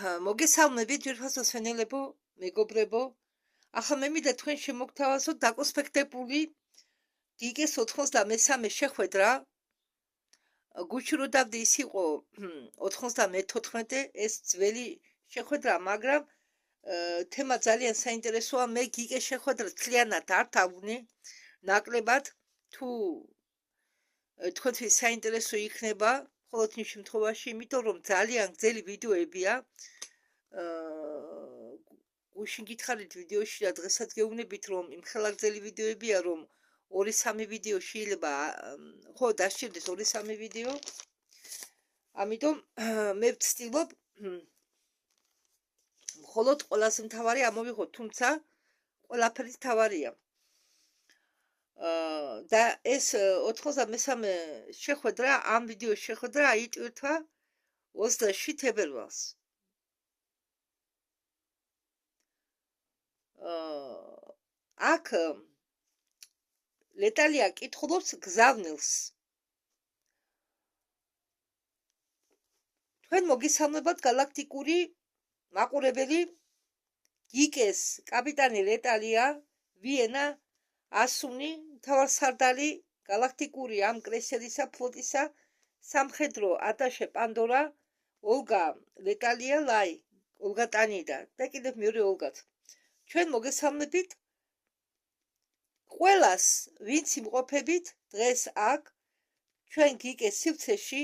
მოგესალმებით ძვირფასო სვენელებო, მეგობრებო. ახლა მე მინდა თქვენ შემოგთავაზოთ დაკონსპექტებული გიგეს 93 შეხვედრა. გუშინ რო დავდი ის იყო 94 ეს ძველი შეხვედრა, მაგრამ თემა ძალიან საინტერესოა. მე გიგეს შეხვედრა თლიანად არ თავვნი, ნაკლებად თუ თქვენთვის საინტერესო იქნება, მხოლოდ იმ შემთხვევაში, იმიტომ რომ ძალიან გრძელი ვიდეოებია. გუშინ გითხარით ვიდეოში და დღესაც გეუბნებით რომ იმ ხელაგზელი ვიდეოებია რომ 2-3 ვიდეო შეიძლება ხო დასჭირდეს 2-3 ვიდეო. ამიტომ მე ვცდილობ მხოლოდ ყველაზე მთავარი ამოვიღოთ, თუმცა ყველაფერი მთავარია. და ეს 93 შეხვედრა, ამ ვიდეოს შეხვედრა აიტვირთვა 27 თებერვალს. აქ ლეტალია კითხულობს გზავნილს. თქვენ მოგესალმებათ გალაქტიკური მაყურებელი გიგეს კაპიტანი ლეტალია, ვიენა, ასუნი, მთავარსარდალი გალაქტიკური ამ კრესერისა ფლოტისა სამხედრო ატაშე პანდორა, ოლგა ლეტალია ლაი, ოლგა ტანიდა და კიდევ მეორე ოლგაც. ჩვენ მოგესალმებით ყველას, ვინც იმყოფებით დღეს აქ ჩვენ გიგეს სივრცეში,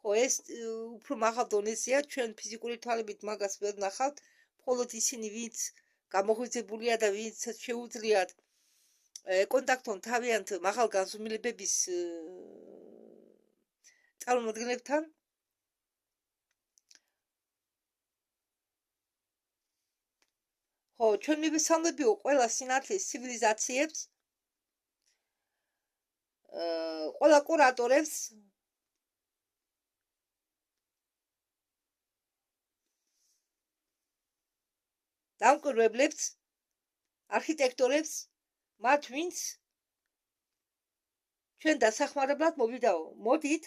ხო ეს უფრო მაღალ დონეზეა, ჩვენ ფიზიკური თვალებით მაგას ვერ ნახავთ, მხოლოდ ისინი ვინც გამოღვიძებულია და ვინც შეუძლიათ კონტაქტონ თავიანთ მაღალ განზომილებების წარმომადგენლებთან. ხო, ჩვენ მივესალმებიო ყველა სინათლის ცივილიზაციებს, ყველა კურატორებს, დამკვირვებლებს, არქიტექტორებს, მათ ვინც ჩვენ დასახმარებლად მოვიდაო. მოდით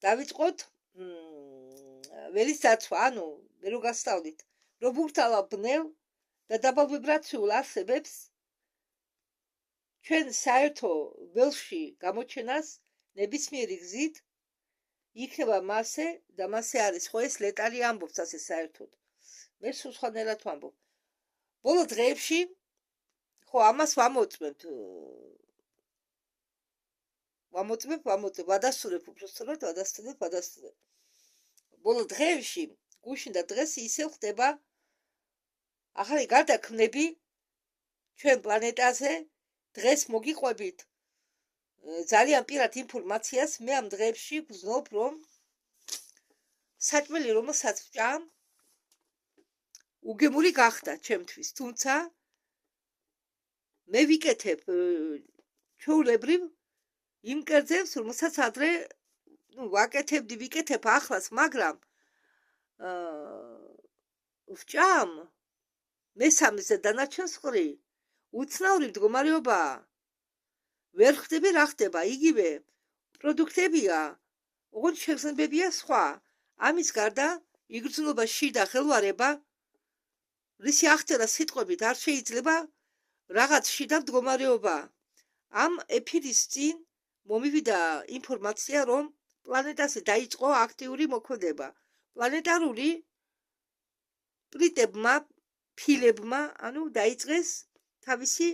დავიწყოთ ველის დაცვა, ანუ მე რო გასწავლით, რომ ვურთალა ბნელ და დაბალ ვიბრაციულ არსებებს ჩვენ საერთო ველში გამოჩენას ნებისმიერი გზით იქნება მასე და მასე არის, ხო ეს ლეტალი ამბობს ასე საერთოდ. მე სულ სხვანაირად ვამბობ. ბოლო დღეებში ხო ამას ვამოწმებთ. ვადასტურებ უბრალოდ ვადასტურებ. ბოლო დღეებში, გუშინ და დღეს ისევ ხდება ახალი გარდაქმნები ჩვენ პლანეტაზე. დღეს მოგიყვებით ძალიან პირად ინფორმაციას. მე ამ დღეებში ვგრძნობ რომ საჭმელი რომელსაც ვჭამ უგემური გახდა ჩემთვის, თუმცა მე ვიკეთებ ჩვეულებრივ იმ კერძებს, რომელსაც ადრე ვიკეთებ ახლაც, მაგრამ ვჭამ მესამეს და დანარჩენს ყრი უცნაური მდგომარეობაა. ვერ ხვდები რა ხდება, იგივე პროდუქტებია, ოღონდ შეგრძნებებია სხვა. ამის გარდა იგრძნობა შიდა ხელვარება, რისი აღწერა სიტყვებით არ შეიძლება, რაღაც შიდა მდგომარეობა. ამ ეფირის წინ მომივიდა ინფორმაცია, რომ პლანეტაზე დაიწყო აქტიური მოქმედება. პლანეტარული პლიტებმა, ფილებმა, ანუ დაიწყეს თავისი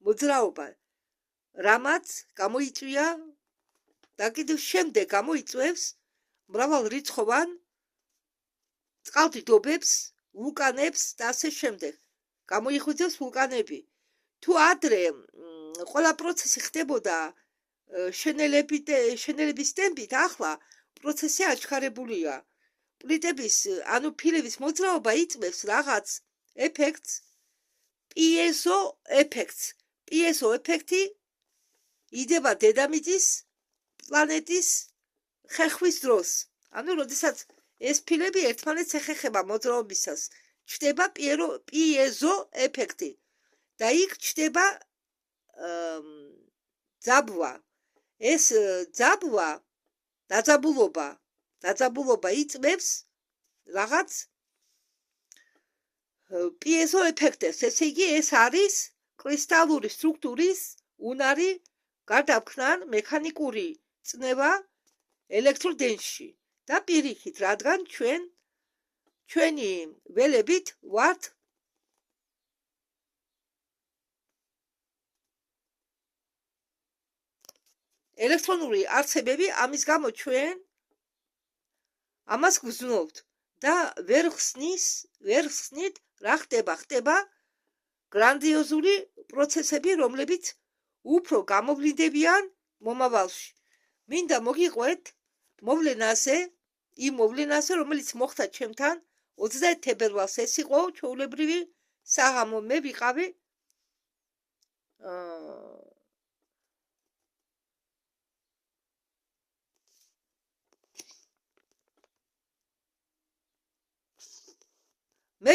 მოძრაობა, რამაც გამოიწვია და კიდევ შემდეგ გამოიწვევს მრავალრიცხოვან წყალდიდობებს, ვულკანებს და ასე შემდეგ. გამოიხვიძებს ვულკანები. თუ ადრე ყველა პროცესი ხდებოდა შენელების ტემპით, ახლა პროცესი აჩქარებულია. პლიტების, ანუ ფილების მოძრაობა იწვევს რაღაც ეფექტს, პიეზო ეფექტს. პიეზო ეფექტი იდება დედამიწის პლანეტის ხერხვის დროს. ანუ როდესაც ეს ფილები ერთმანეთს ეხეხება მოძრაობისას, ჩნდება პიეზო ეფექტი და იქ ჩნდება ძაბვა. ეს ძაბვა, დაძაბულობა იწვევს რაღაც პიეზო ეფექტებს. ესე იგი, ეს არის კრისტალური სტრუქტურის უნარი გარდაქმნან მექანიკური წნევა ელექტროდენში და პირიქით, რადგან ჩვენი ველებით ვართ ელექტრონული არცებები, ამის გამო ჩვენ ამას გვზნობთ და ვერ ხსნით რა ხდება. ხდება გრანდიოზული პროცესები, რომლებიც უფრო გამოვლინდებიან მომავალში. მინდა მოგიყვეთ იმ მოვლენაზე, რომელიც მოხდა ჩემთან 30 თებერვალს. ეს იყო ჩვეულებრივი საღამო. მე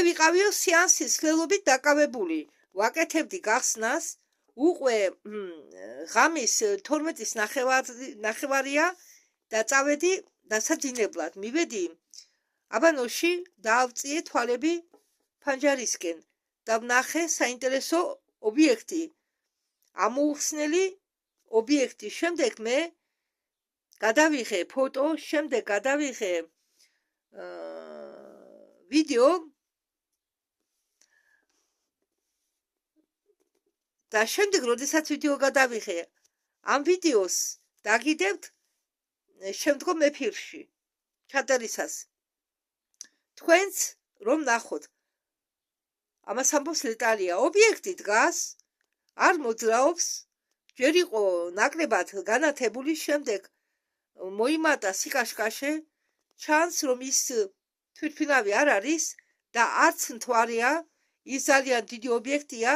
ვიყავი სეანსის ხელობით დაკავებული. ვაკეთებდი გახსნას, უკვე ღამის 12-ის ნახევარია და წავედი დასაძინებლად. მივედი აბანოში, დაავწიე თვალები ფანჯარისკენ და ვნახე საინტერესო ობიექტი, ამოუხსნელი ობიექტი. შემდეგ მე გადავიღე ფოტო, შემდეგ გადავიღე ვიდეო და შემდეგ, როდესაც ვიდეო გადავიღე, ამ ვიდეოს დაგიდებთ შემდგომ ეფირში ჩაწერისას. თქვენც რომ ნახოთ. ამას ამბობს ლეტალია. ობიექტი დგას, არ მოძრაობს, ჯერ იყო ნაკლებად განათებული, შემდეგ მოიმატა სიკაშკაშე, ჩანს რომ ის თვითმფრინავი არ არის და არც მთვარეა, ის ძალიან დიდი ობიექტია,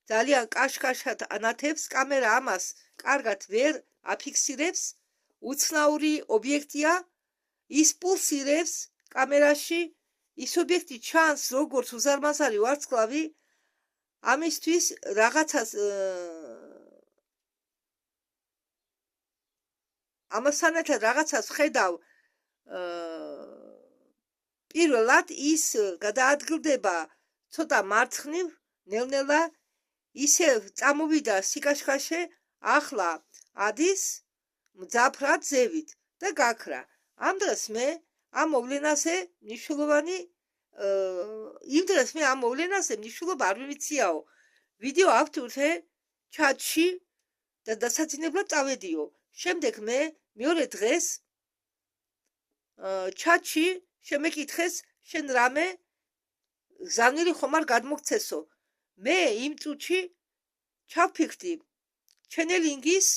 ძალიან კაშკაშად ანათებს, კამერა ამას კარგად ვერ აფიქსირებს, უცნაური ობიექტია, ის პულსირებს კამერაში, ის ობიექტი ჩანს როგორც უზარმაზარი ვარსკვლავი. ამისთვის რაღაცას ამასთან ერთად რაღაცას ხედავ. პირველად ის გადაადგილდება ცოტა მარცხნივ, ნელ-ნელა ისევ წამოვიდა სიკაშკაშე, ახლა ადის მძაფრად ზევით და გაქრა. ამ დღეს მე ამ მოვლენაზე მნიშვნელობა არ მივიციაო. ვიდეო ავტვირთე ჩატში და დასაძინებლად წავედიო. შემდეგ მე მეორე დღეს ჩატში შემეკითხეს, შენ რამე გზავნილი ხომ არ გადმოგცესო. მე იმ წუთში ჩავფიქრდი ჩენელინგის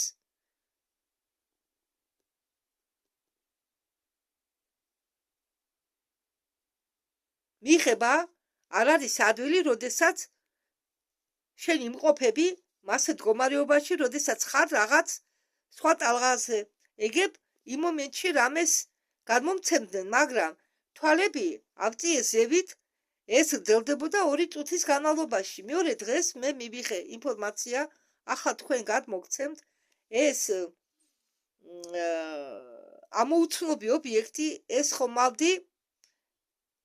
მიხება არ არის ადვილი, როდესაც შენ იმყოფები მასე მდგომარეობაში, როდესაც ხარ რაღაც სხვა ტალღაზე. ეგებ იმ მომენტში რამეს გადმომცემდნენ, მაგრამ თვალები ავწიე ზევით, ეს გრძელდებოდა 2 წუთის განმავლობაში. მეორე დღეს მე მივიღე ინფორმაცია, ახლა თქვენ გადმოგცემთ, ეს ამოუცნობი ობიექტი, ეს ხომალდი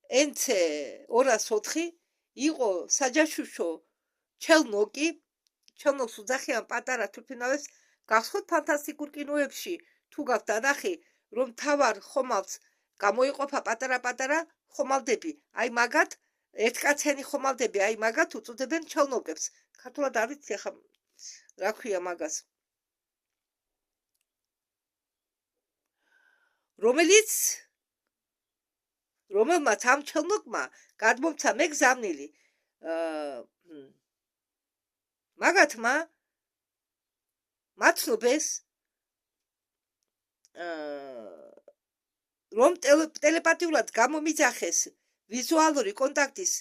NC 204 იყო საჯაშუშო ჩელნოკი. ჩელნოკს უძახიან პატარა თვითმფრინავებს. გახსოვთ ფანტასტიკურ კინოებში თუ გაქვთ დანახი, რომ თავარ ხომალდს გამოიყოფა პატარა-პატარა ხომალდები. აი მაგათ ერთკაციანი ხომალდები, აი მაგათ უწოდებენ ჩელნოკებს. ქართულად არ ვიცი ახლა რა ქვია მაგას. რომელმაც ამ ჩელნოკმა გადმომცა მეგზავნილი. მაგათმა მაცნობეს რომ ტელეპათიურად გამომიძახეს ვიზუალური კონტაქტის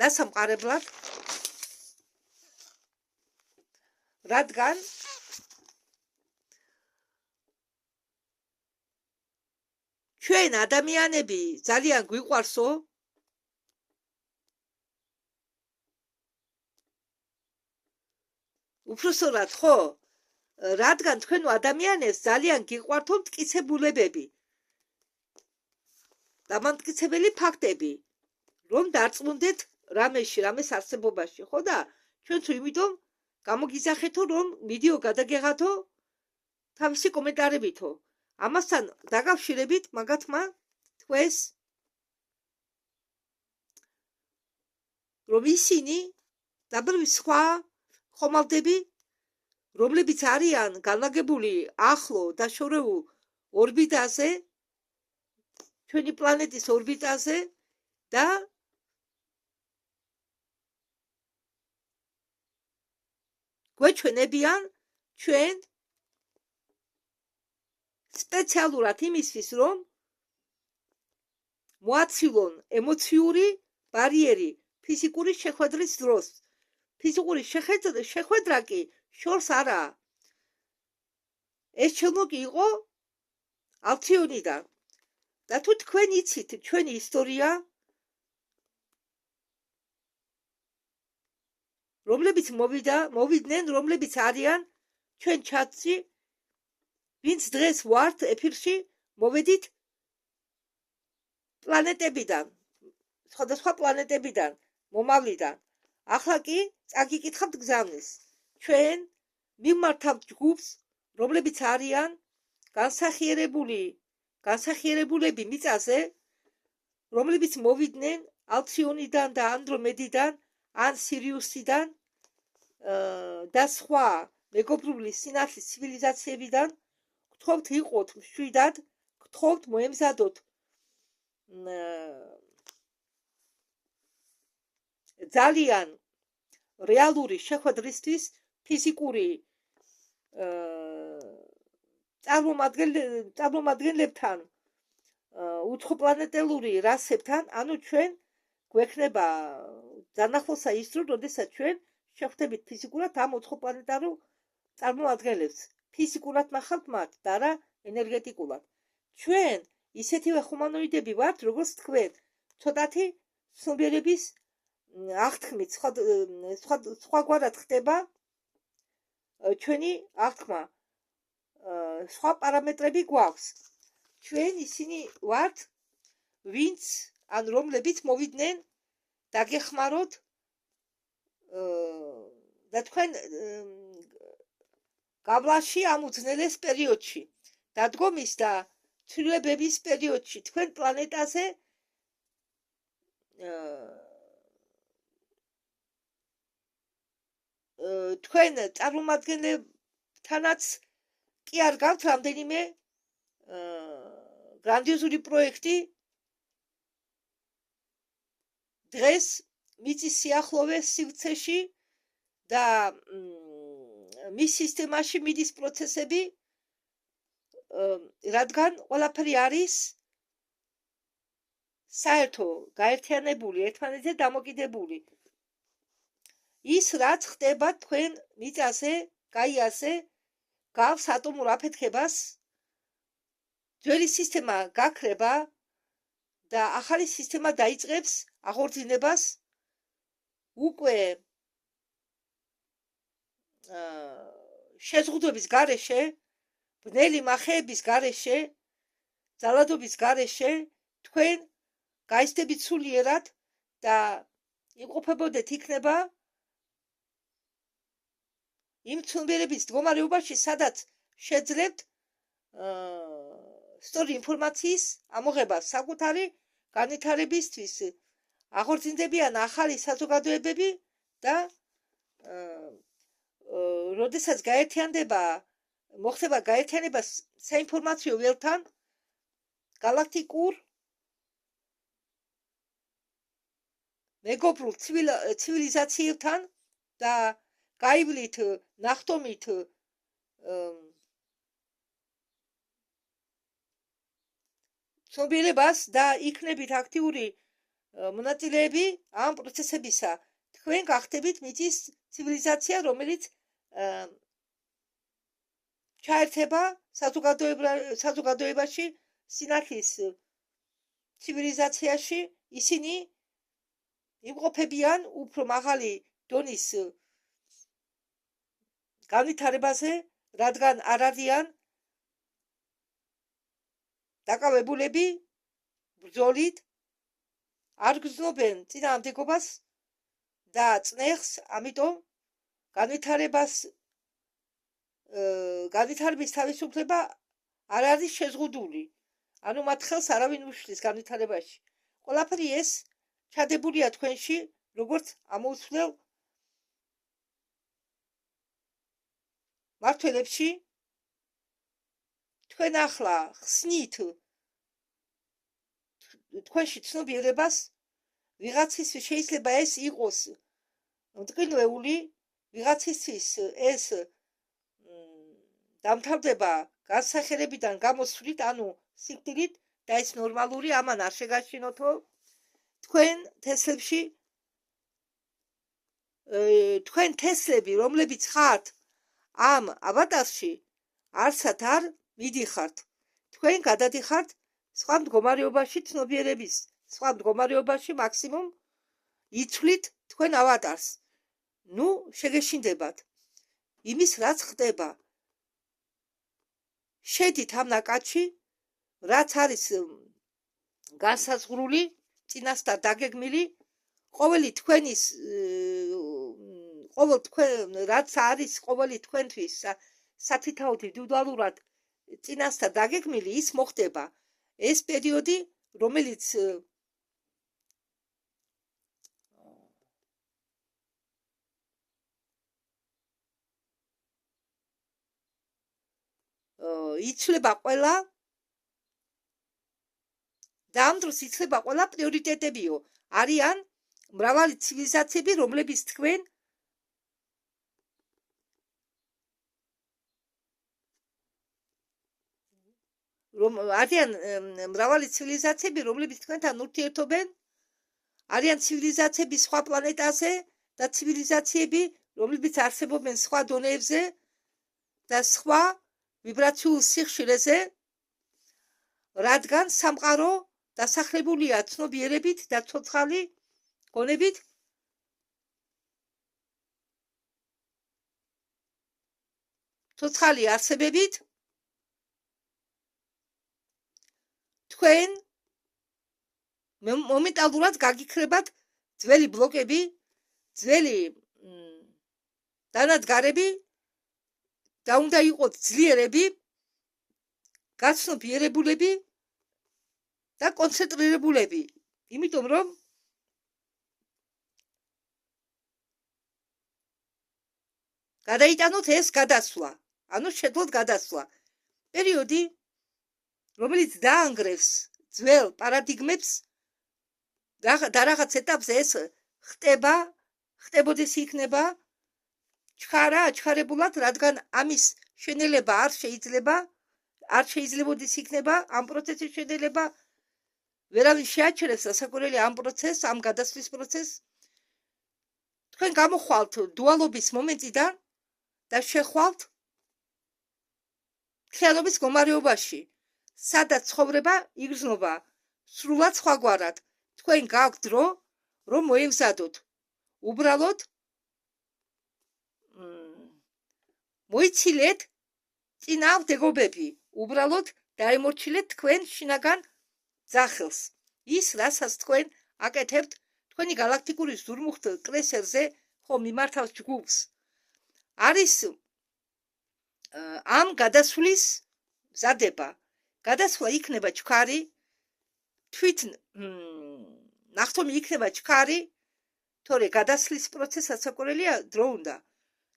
დასამყარებლად, რადგან ჩვენ ადამიანები ძალიან გვიყვარსო უბრალოდ ხო, რადგან თქვენ ადამიანებს ძალიან გიყვართო მტკიცებულებები და მტკიცებელი ფაქტები, რომ დარწმუნდეთ რამეს არსებობაში, ხო და ჩვენც იმიტომ გამოგიზახეთო, რომ ვიდეო გადაგეღათო თავისი კომენტარებითო. ამასთან დაკავშირებით მაგათმა თქვეს, რომ ისინი დაბლები სხვა ხომალდები, რომლებიც არიან განლაგებული ახლო და შორეულ ორბიტაზე, ჩვენი პლანეტის ორბიტაზე და გვეჩვენებიან ჩვენ სპეციალურად იმისთვის, რომ მოაცილონ ემოციური ბარიერი ფიზიკური შეხვედრის დროს. ფიზიკური შეხვედრა კი შორს არაა. ეს ჩემო კი იყო ალციონიდან. და თუ თქვენ იცით ჩვენი ისტორია, რომლებიც მოვიდნენ, რომლებიც არიან ჩვენ ჩატში, ვინც დღეს ვართ ეფირში, მოვედით პლანეტებიდან, სხვადასხვა პლანეტებიდან, მომავლიდან. ახლა კი წაგიკითხავთ გზავნის. ჩვენ მივმართავთ ჯგუფს, რომლებიც არიან განსახიერებულები მიწაზე, რომლებიც მოვიდნენ ალციონიდან და ანდრომედიდან, ან სირიუსიდან და სხვა მეგობრული სინათლის ცივილიზაციებიდან. გთხოვთ იყოთ მშვიდად, გთხოვთ მოემზადოთ ძალიან რეალური შეხვედრისთვის ფიზიკური წარმომადგენლებთან, უცხოპლანეტელური რასებთან, ანუ ჩვენ გვექნება დანახვასა ის დრო, როდესაც ჩვენ შეხვდებით ფიზიკურად ამ უცხოპლანეტარულ წარმომადგენლებს. ფიზიკურად ნახავთ მათ და არა ენერგეტიკულად. ჩვენ ისეთივე ჰუმანოიდები ვართ, როგორც თქვენ. ცოტათი ცნობიერების აღთქმით სხვაგვარად ხდება ჩვენი აღთქმა. სხვა პარამეტრები გვაქვს. ჩვენ ისინი ვართ, ვინც ან რომლებიც მოვიდნენ დაგეხმაროთ და თქვენ გავლაში ამ უძნელეს პერიოდში, დადგომის და ცვლილებების პერიოდში, თქვენ პლანეტაზე თქვენ წარმომადგენლებთანაც კი არ გაქვთ რამდენიმე გრანდიოზული პროექტი დღეს მიწის სიახლოვეს სივრცეში და მის სისტემაში მიდის პროცესები, რადგან ყველაფერი არის საერთო გაერთიანებული, ერთმანეთზე დამოკიდებული. ის რაც ხდება თქვენ მიწაზე, გაიაზე, გავს ატომურ აფეთქებას, ძველი სისტემა გაქრება და ახალი სისტემა დაიწყებს აღორძინებას უკვე შეზღუდვების გარეშე, ბნელი მახეების გარეშე, ძალადობის გარეშე, თქვენ გაიზრდებით სულიერად და იმყოფებოდეთ იქნება იმ ცნობიერების მდგომარეობაში, სადაც შეძლებთ სწორი ინფორმაციის ამოღება საკუთარი განვითარებისთვის. აღორძინდებიან ახალი საზოგადოებები და როდესაც მოხდება გაერთიანება საინფორმაციო ველთან, galaktikur მეგობრულ ცივილიზაციებთან და გაივლით ნახტომით ცნობიერებას და იქნებით აქტიური მონაწილეები ამ პროცესებისა. თქვენ გახდებით მიწის ცივილიზაცია, რომელიც ჩაერთება საზოგადოებაში, სინათლის ცივილიზაციაში. ისინი იმყოფებიან უფრო მაღალი დონის განვითარებაზე, რადგან არ არიან დაკავებულები ბრძოლით, არ გრძნობენ წინააღმდეგობას და წნეხს, ამიტომ განვითარების თავისუფლება არ არის შეზღუდული. ანუ მათ ხელს არავინ უშლის განვითარებაში. ყველაფერი ეს ჩადებულია თქვენში, როგორც ამოუცვლელ მართველებში. თქვენ ახლა ხსნით თქვენში ცნობიერებას, ვიღაცის შეიძლება ეს იყოს მტკივნეული, ვიღაცისთვის ეს დამთავრდება განსახიერებიდან გამოსვლით, ანუ სიკვდილით და ეს ნორმალური, ამან არ შეგაშინოთო. თქვენ თესლები, რომლებიც ხართ ამ ავატარში, არსად არ მიდიხართ. თქვენ გადადიხართ სხვა მდგომარეობაში ცნობიერების, სხვა მდგომარეობაში მაქსიმუმ იცვლით თქვენ ავატარს. ნუ შეგეშინდებათ იმის რაც ხდება. შედით ამ ნაკადში, რაც არის განსაზღვრული, წინასწარ დაგეგმილი, ყოველ რაც არის ყოველი თქვენთვის სათითაოდ ინდივიდუალურად წინასწარ დაგეგმილი, ის მოხდება. ეს პერიოდი, რომელიც იცვლება ყველა და ამ დროს იცვლება ყველა პრიორიტეტებიო. არიან მრავალი ცივილიზაციები, რომლებიც თქვენ არიან მრავალი ცივილიზაციები, რომლებიც თქვენთან ურთიერთობენ, არიან ცივილიზაციები სხვა პლანეტაზე და ცივილიზაციები, რომლებიც არსებობენ სხვა დონეებზე და სხვა ვიბრაციულ სიხშირეზე, რადგან სამყარო დასახლებულია ცნობიერებით და ცოცხალი გონებით. ცოცხალი არსებებით. თქვენ მომენტალურად გაგიქრებათ ძველი ბლოკები, ძველი დანადგარები და უნდა იყოთ ძლიერები, გაცნობიერებულები და კონცენტრირებულები. იმიტომ რომ გადაიტანოთ ეს გადასვლა, ანუ შეძლოთ გადასვლა. პერიოდი, რომელიც დაანგრევს ძველ პარადიგმებს და რაღაც ეტაპზე ეს ხდებოდეს იქნება აჩქარებულად, რადგან ამის შენელება არ შეიძლებოდეს იქნება ამ პროცესის შენელება. ვერავინ შეაჩერებს დასაკვირველი ამ პროცესს, ამ გადასვლის პროცესს. თქვენ გამოხვალთ დუალობის მომენტიდან და შეხვალთ მთლიანობის მდგომარეობაში, სადაც ცხოვრება იგრძნობა სრულად სხვაგვარად. თქვენ გაქვთ დრო, რომ მოემზადოთ. უბრალოდ მოიცილეთ წინააღმდეგობები, უბრალოდ დაემორჩილეთ თქვენ შინაგან ძახილს. ის, რასაც თქვენ აკეთებთ, თქვენი galaktikuri ზურმუხტ კრესერზე, ხო მიმართავს ჯგუფს. არის ამ გადასვლის მზადება. გადასვლა იქნება ჩქარი, თვით ნახტომი იქნება ჩქარი, თორე გადასვლის პროცესს ასაკურელია დრო უნდა.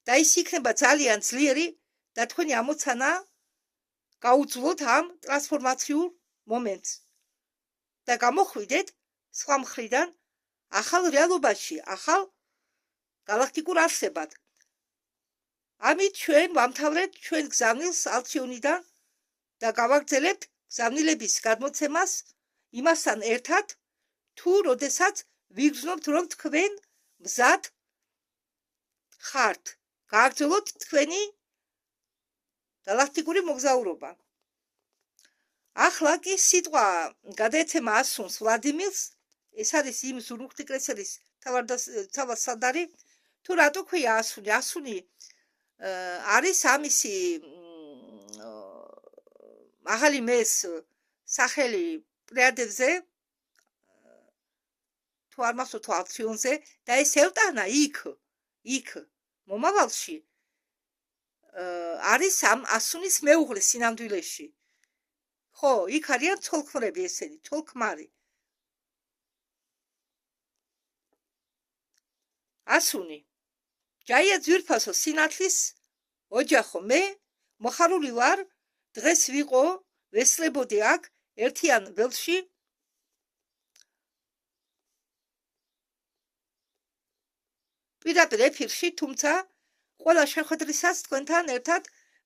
და ის იქნება ძალიან ძლიერი და თქვენი ამოცანა გაუძლოთ ამ ტრანსფორმაციულ მომენტს და გამოხვიდეთ სხვა მხრიდან ახალ რეალობაში, ახალ galaktikურ არსებად. ამით ჩვენ ვამთავრეთ ჩვენ გზავნილს ალციონიდან და გავაგრძელებთ გზავნილების გადმოცემას იმასთან ერთად, თუ როდესაც ვიგრძნობთ, რომ თქვენ მზად ხართ. გააგრძელოთ თქვენი galaktikuri მოგზაურობა. ახლა კი სიტყვა გადაეცემა ასუნს ვლადიმირს, ეს არის იმ ზურმუხტი კრესერის თავდასადარი. თუ რატო ქვია ასუნი? ასუნი არის ამისი მაღალი მეს სახელი პლეიადებზე, თუ არ მახსოვთ აუქციონზე და ეს ელტანა იქ მომავალში არის ამ ასუნის მეუღლე სინამდვილეში. ხო, იქ არიან ცოლ-ქმრები ესენი, ცოლ-ქმარი. ასუნი. ჯაია ძვირფასო სინათლის ოჯახო, მე მოხარული ვარ, დღეს ვიყო, ვესწრებოდი აქ ერთიან ველში. პირდაპირ ეფირში, თუმცა ყველა შეხვედრისას თქვენთან ერთად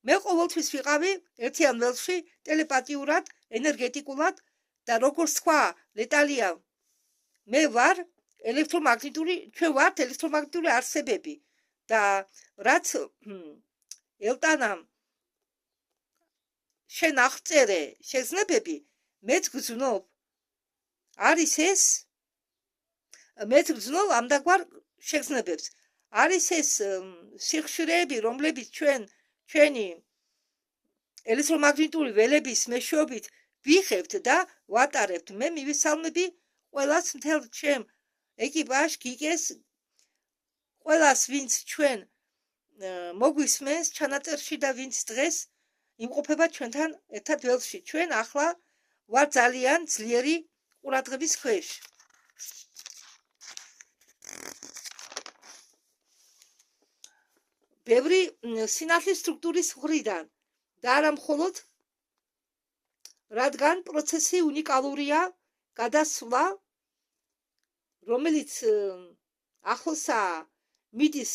მე ყოველთვის ვიყავი ერთიან ველში ტელეპათიურად, ენერგეტიკულად და როგორც თქვა ლეტალია, მე ვარ ჩვენ ვართ ელექტრომაგნიტური არსებები და რაც ელტანამ შენ აღწერე შეგრძნებები, მეც გძნობ. არის ეს მეც გძნობ ამდაგვარ შეგრძნებებს. არის ეს სიხშირეები, რომლებიც ჩვენი ელექტრომაგნიტური ველების მეშვეობით ვიხებთ და ვატარებთ. მე მივესალმები ყველას მთელ ჩემ ეკიპაჟს, გიგეს, ყველას, ვინც ჩვენ მოგვისმენს ჩანაწერში და ვინც დღეს იმყოფება ჩვენთან ერთად ველში. ჩვენ ახლა ვარ ძალიან ძლიერი ყურადღების ქვეშ. ბევრი სინათლის სტრუქტურის მხრიდან და არა მხოლოდ, რადგან პროცესი უნიკალურია, გადასვლა, რომელიც ახლოსაა მიდის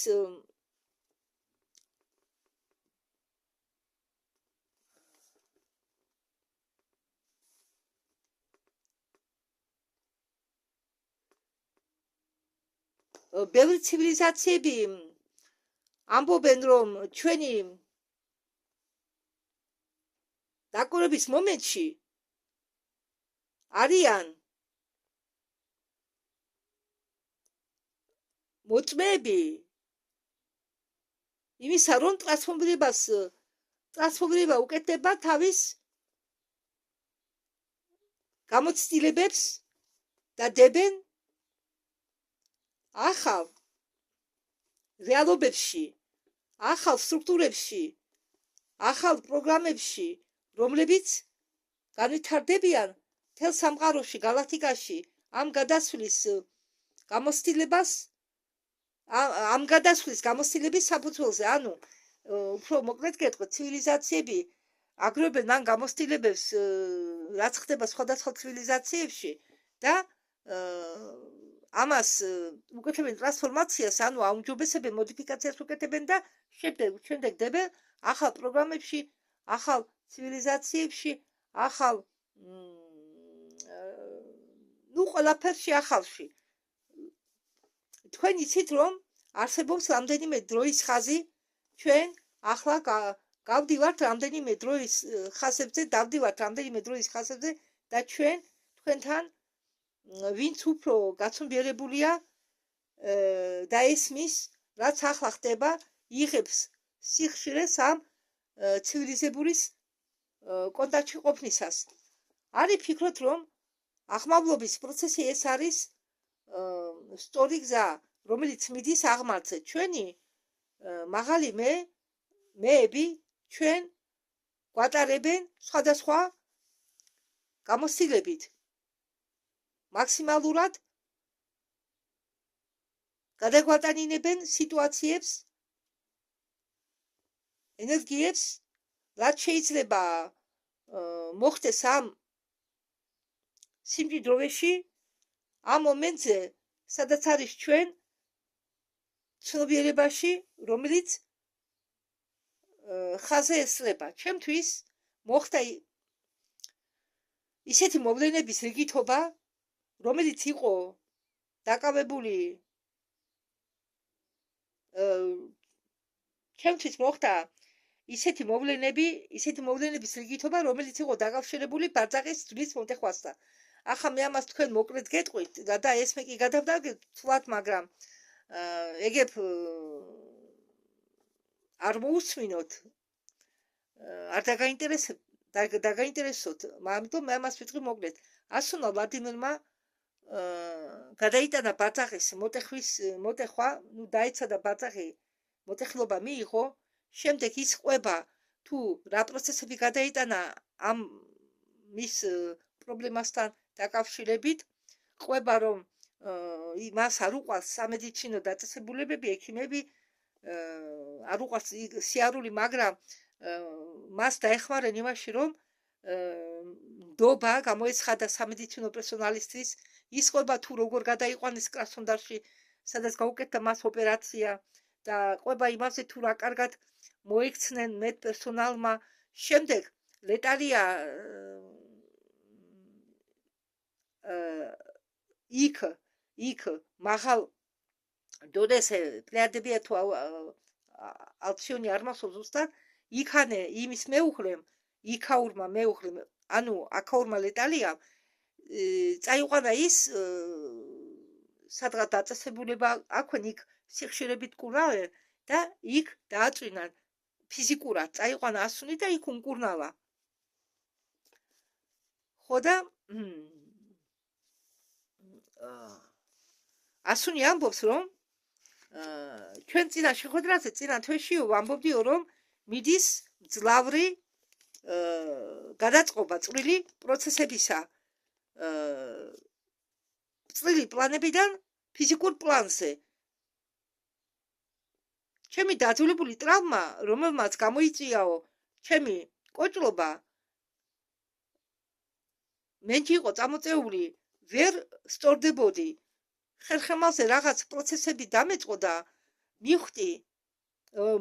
ბევრი ცივილიზაციები ამბობენ, რომ ჩვენი დაკვრების მომენტში არიან მოწმეები იმისა, რომ ტრანსფორმირება უკეთდება თავის გამოცდილებებს და დებენ ახალ რეალობებში, ახალ სტრუქტურებში, ახალ პროგრამებში, რომლებიც განვითარდებიან მთელ სამყაროში, გალაქტიკაში, ამ გადასვლის გამოცდილების საფუძველზე. ანუ უფრო მოკლედ გეტყვით, ცივილიზაციები აგროვებენ ამ გამოცდილებებს, რაც ხდება სხვადასხვა ცივილიზაციებში და ამას უკეთებენ ტრანსფორმაციას, ანუ აუმჯობესებენ, მოდიფიკაციას უკეთებენ და შემდეგ დებენ ახალ პროგრამებში, ახალ ცივილიზაციებში, ახალ ყველაფერში ახალში. თქვენ იცით, რომ არსებობს რამდენიმე დროის ხაზი, ჩვენ ახლა გავდივართ რამდენიმე დროის ხაზებზე, და თქვენთან ვინც უფრო გაცნობიერებულია და ესმის, რაც ახლა ხდება, იღებს სიხშირეს ამ ცივილიზებულის კონტაქტში ყოფნისას. არის ფიქრობთ, რომ ახმავლობის პროცესი ეს არის სწორი გზა, რომელიც მიდის აღმართზე. ჩვენი მაღალი მეები ჩვენ გვატარებენ სხვადასხვა გამოცდილებით. მაქსიმალურად გადაგვატანინებენ სიტუაციებს, ენერგიებს, რაც შეიძლება მოხდეს ამ სიმჭიდროვეში, ამ მომენტზე, სადაც არის ჩვენ ცნობიერებაში, რომელიც ხაზზე ესწრება. ჩემთვის მოხდა ისეთი მოვლენების რიგითობა, რომელიც იყო დაკავებული ჩემთვის მოხდა ისეთი მოვლენების რიგითობა, რომელიც იყო დაკავშირებული ბარძაყის ძვლის მომთეხვასთან. ახლა მე ამას თქვენ მოკლედ გეტყვით და ეს მე კი გადავდაგებ თვალთ, მაგრამ ეგებ არ მოусმინოთ, არ დაგაინტერესოთ, ამიტომ მე ამას ვიტყვი მოკლედ. ასუნა ვლადიმირმა გადაიტანა ბაძაღის მოტეხვა, ნუ დაეცა და ბაძაღი მოტეხილობა მიიღო, შემდეგ ის ყვება თუ რა პროცესები გადაიტანა ამ მის პრობლემასთან დაკავშირებით, ყვება რომ მას არ უყვარს სამედიცინო დაწესებულებები, ექიმები, არ უყვარს სიარული, მაგრამ მას დაეხმარენ იმაში, რომ ნდობა გამოეცხადა სამედიცინო პერსონალისთვის, ის ყვება თუ როგორ გადაიყვანეს კრასნოდარში, სადაც გაუკეთდა მას ოპერაცია და ყვება იმაზე თუ რა კარგად მოექცნენ მედპერსონალმა. შემდეგ ლეტალია იქ მაღალ დონეზე პლეადებია თუ ალციონი არ მახსოვს ზუსტად, იქანე იმის მეუღლემ, იქაურმა მეუღლემ, ანუ აქაურმა ლეტალიამ წაიყვანა ის სადღაც დაწესებულება აქვენ, იქ სიხშირებით კურნავენ და იქ დააწვინან ფიზიკურად, წაიყვანა ასუნი და იქ უმკურნალა. ხო და ასუნი ამბობს, რომ ჩვენ წინა შეხვედრაზე, წინა თვეში ვამბობდიო, რომ მიდის მძლავრი გადაწყობა წვრილი პროცესებისა, წვრილი პლანებიდან ფიზიკურ პლანზე. ჩემი დაძველებული ტრავმა, რომელმაც გამოიწვიაო ჩემი კოჭლობა, მენჯი იყო წამოწეული, ვერ სწორდებოდი. ხერხემალზე რაღაც პროცესები დამეწყო და მივხვდი,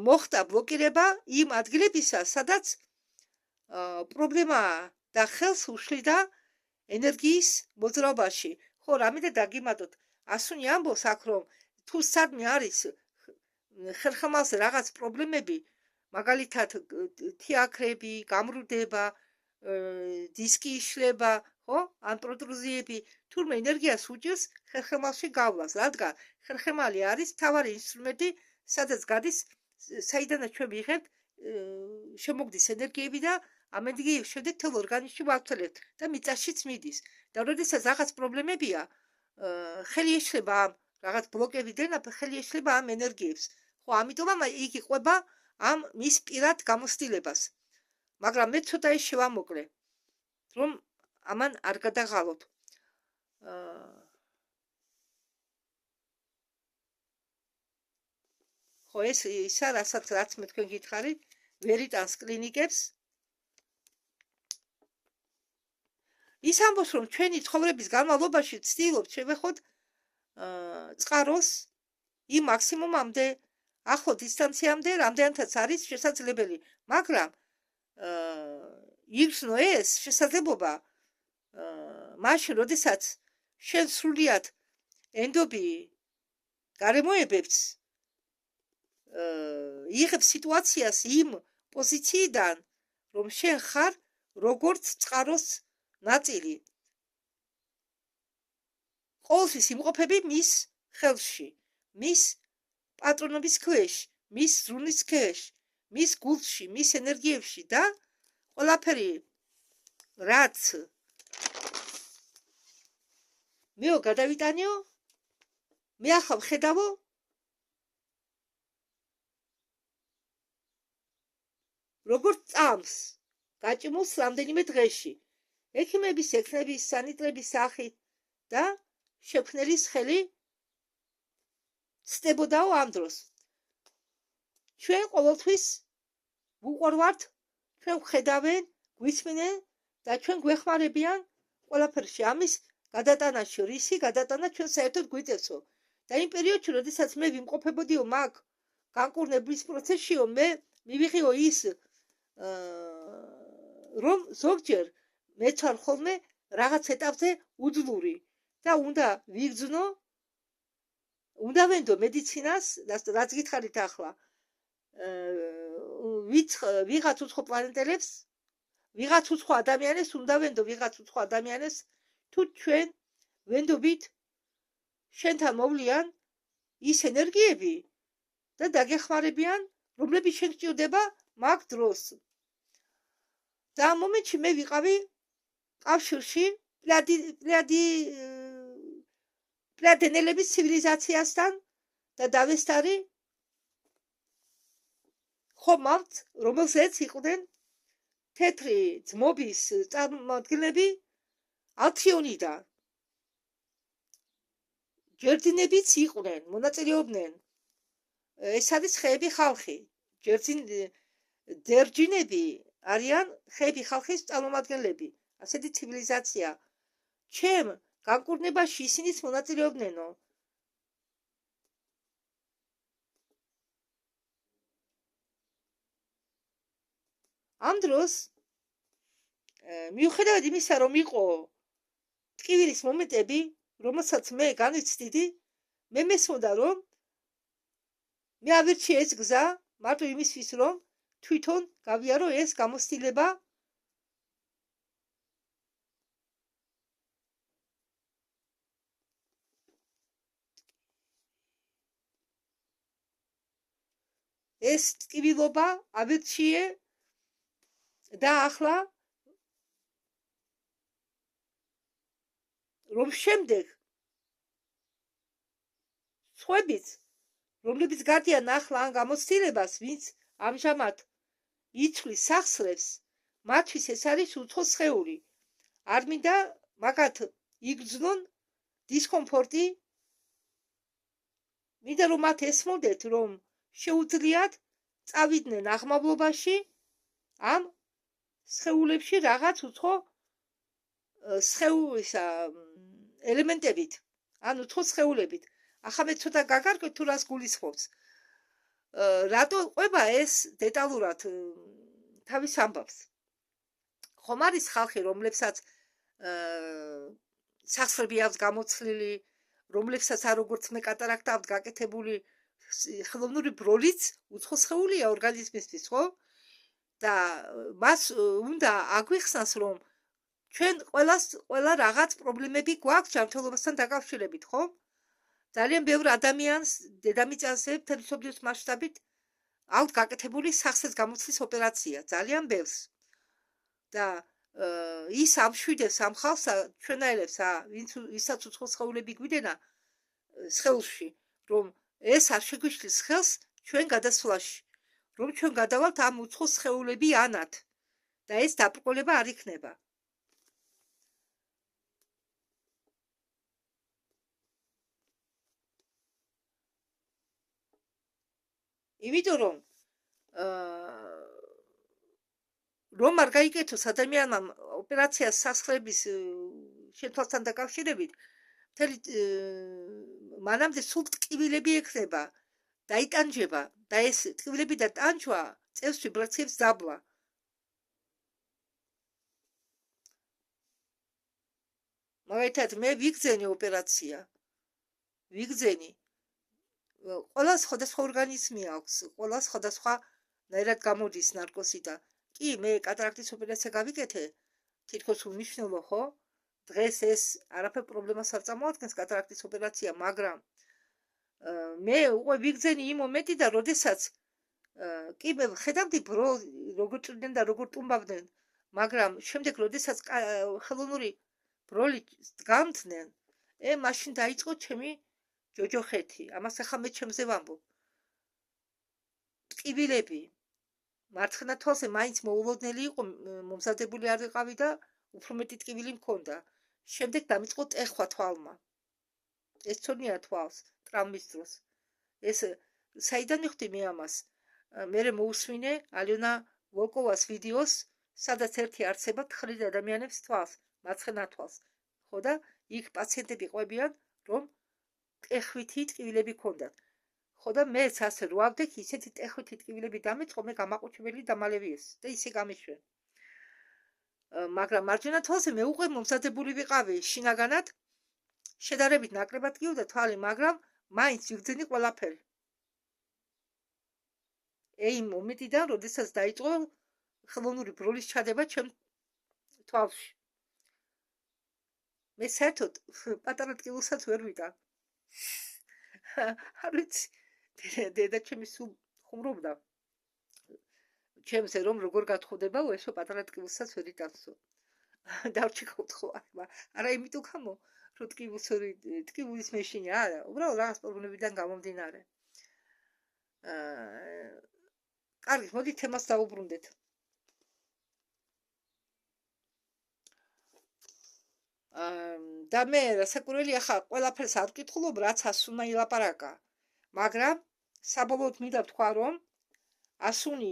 მოხდა ბლოკირება იმ ადგილებისა, სადაც პრობლემაა და ხელს უშლიდა ენერგიის მოძრაობაში. ხო, რამე და დაგიმატოთ, ასუნი ამბობს აქ, რომ თუ სადმე არის ხერხემალზე რაღაც პრობლემები, მაგალითად თიაქრები, გამრუდება, დისკი იშლება, ხო, ან პროტრუზიები, თურმე ენერგიას უჭირს ხერხემალში გავლას, რადგან ხერხემალი არის მთავარი ინსტრუმენტი, სადაც გადის, საიდანაც ჩვენ ვიღებთ შემოგდის ენერგიები და ამ ენერგიების შემდეგ თელ ორგანიზმში ვავრცელებთ და მიწაშიც მიდის. და როდესაც რაღაც პრობლემებია, ხელი ეშლება ამ რაღაც ბლოკებიდან, ხელი ეშლება ამ ენერგიებს. ხო, ამიტომ იგი ყვება ამ მის პირად გამოცდილებას. მაგრამ მე ცოტა ის შევამოკლე, რომ ამან არ გადაღალოთ. ხო, ეს ისა, რაც მე თქვენ გითხარით, ვერიტანს კლინიკებს. ის ამბობს, რომ ჩვენი ცხოვრების განმავლობაში ვცდილობთ შევეხოთ წყაროს იმ მაქსიმუმამდე, ახლო დისტანციამდე, რამდენადაც არის შესაძლებელი, მაგრამ იგრძნო ეს შესაძლებლობა მაშინ, როდესაც შენ სრულიად ენდობი გარემოებებს იღებ სიტუაციას იმ პოზიციიდან, რომ შენ ხარ როგორც წყაროს ნაწილი. ყოველთვის იმყოფები მის ხელში, მის პატრონობის ქვეშ, მის ზრუნვის ქვეშ, მის გულში, მის ენერგიებში და ყველაფერი რაც მეო გადავიტანიო, მე ახლა ვხედავო როგორც წამს გაჭიმულს რამდენიმე დღეში, ექიმების, ექნების, სანიტრების სახით და შექმნელის ხელი ცდებოდაო ამ დროს. ჩვენ ყოველთვის ვუყურვართ, ჩვენ ვხედავენ, გვისმენენ და ჩვენ გვეხმარებიან ყველაფერში. ამის გადატანაში, რისი გადატანა ჩვენ საერთოდ გვიწევსო. და იმ პერიოდში, როდესაც მე ვიმყოფებოდიო მაგ განკურნების პროცესშიო, მე მივიღიო ის, რომ ზოგჯერ მეც ვარ ხოლმე რაღაც ეტაპზე უძლური და უნდა ვიგრძნო, უნდა ვენდო მედიცინას, რაც გითხარით ახლა, ვიღაც უცხო პლანეტელებს, ვიღაც უცხო ადამიანებს, უნდა ვენდო ვიღაც უცხო ადამიანებს, თუ ჩვენ ვენდობით შენთან მოვლიან ის ენერგიები და დაგეხმარებიან, რომლებიც შენ გჭირდება მაგ დროს. და ამ მომენტში მე ვიყავი კავშირში პლეადი პლატენელების ცივილიზაციასთან და დავესტარი ხომალთ, რომელზეც იყვნენ თეთრი ძმობის წარმომადგენლები ალქიონიდან. ჯერძინებიც იყვნენ, მონაწილეობდნენ. ეს არის ხეები ხალხი. ჯერძინები არიან ხეები ხალხის წარმომადგენლები. ასეთი ცივილიზაცია. ჩემ განკურნებაში ისინიც მონაწილეობდნენო. ამ დროს მიუხედავად იმისა, რომ იყო ტკივილის მომენტები, რომელსაც მე განვიცდიდი, მე მესმოდა, რომ მე ავირჩიე ეს გზა, მარტო იმისთვის, რომ თვითონ გავიარო ეს გამოცდილება. ეს ტკივილობა ავირჩიე და ახლა რომ შემდეგ სხვებიც, რომლებიც გადიან ახლა ამ გამოცდილებას, ვინც ამჟამად იცვლის სახსრებს, მათთვის ეს არის უცხო სხეული. არ მინდა მაგათ იგრძნონ დისკომფორტი, მინდა რომ მათ ესმოდეთ, რომ შეუძლიათ წავიდნენ აღმავლობაში ამ სხეულებში რაღაც უცხო სხეულისა ელემენტებით, ან უცხო სხეულებით. ახლა მე ცოტა გაგარკვევთ თუ რას გულისხმობს. რატო ყვება ეს დეტალურად თავის ამბავს. ხომ არის ხალხი, რომლებსაც სახსრები აქვს გამოცლილი, რომლებსაც არ როგორც მე კატარაქტა აქვს გაკეთებული, ხელოვნური ბროლიც უცხო სხეულია ორგანიზმისთვის, ხო? და მას უნდა აგვიხსნას, რომ ჩვენ ყველა რაღაც პრობლემები გვაქვს ჯანმრთელობასთან დაკავშირებით, ხო? ძალიან ბევრ ადამიანს დედამიწაზე მთელი მსოფლიოს მასშტაბით აქვს გაკეთებული სახსრების გამოცდის ოპერაცია, ძალიან ბევრს. და ის ამშვიდებს ამ ხალხსა, ჩვენაერებს, ვისაც უცხო სხეულები გვიდენა სხეულში, რომ ეს არ შეგვიშლის ხელს ჩვენ გადასვლაში, რომ ჩვენ გადავალთ ამ უცხო სხეულებიანად და ეს დაბრკოლება არ იქნება. იმიტომ რომ არ გაიკეთოს ადამიანმა ოპერაციას სახსრების შეცვლასთან დაკავშირებით, მთელი მანამდე სულ ტკივილები ექნება, დაიტანჯება და ეს ტკივილები და ტანჯვა წევს ვიბრაციებს დაბლა. მაგალითად, მე ვიგზენი ოპერაცია. ვიგზენი. ყველა სხვადასხვა ორგანიზმი აქვს, ყველა სხვადასხვანაირად გამოდის ნარკოსი და კი, მე კატარაქტის ოპერაცია გავიკეთე, თითქოს უნიშნელო, ხო? დღეს ეს არაფერ პრობლემას არ წარმოადგენს კატარაქტის ოპერაცია, მაგრამ მე უკვე ვიგზენი იმ მომენტი და როდესაც კი მე ხედავდი როგორ ჭრიდნენ და როგორ ტუმბავდნენ, მაგრამ შემდეგ როდესაც ხელოვნური ბროლი გამდნენ, მაშინ დაიწყო ჩემი ჯოჯოხეთი. ამას ახლა მე ჩემზე ვამბობ. ტკივილები მარცხენა თვალზე მაინც მოულოდნელი იყო, მომზადებული არ ვიყავი და უფრო მეტი ტკივილი მქონდა. შემდეგ დამიწყო ტეხვა თვალმა. ეს ცოდნია თვალს ტრამვის დროს. ეს საიდან მივხვდი მე ამას? მერე მოусვინე ალიონა ვოლკოვას ვიდეოს, სადაც ერთი არსება თხრიდა ადამიანებს თვალს, მარცხენა თვალს. ხო და იქ პაციენტები ყვებიან, რომ ტეხვითი ტკივილები ქონდათ. ხო და მეც ასე რო ავდექი, ისეთი ტეხვითი ტკივილები დამიწყო, მე გამაყუჩებელი დამალევიეს და ისე გამიშვენ. მაგრამ მარჯვენა თვალზე მე უკვე მომზადებული ვიყავი შინაგანად, შედარებით ნაკლებად გიოდა თვალი, მაგრამ მაინც ვიგზენი ყველაფერი. იმ მომენტიდან, როდესაც დაიწყო ხელოვნური ბროლის ჩადება ჩემ თვალში. მე საერთოდ პატარა ტკივილსაც ვერ ვიტან. არ ვიცი, დედა ჩემი სულ ხუმრობდა. ჩემზე რომ როგორ გათხოვდებაო, ესო პატარა ტკივილსაც ვერ იტანსო. დავჭიქავთ ხო, არა იმიტომ გამო, რო ტკივილის მეშინი არა, უბრალოდ რაღაც პრობლემებიდან გამომდინარე. კარგი, მოდით თემას დავუბრუნდეთ. და მე რასაკვირველია ხა ყველაფერს არ ვკითხულობ, რაც ასუნმა ილაპარაკა. მაგრამ საბოლოოდ მინდა ვთქვა, რომ ასუნი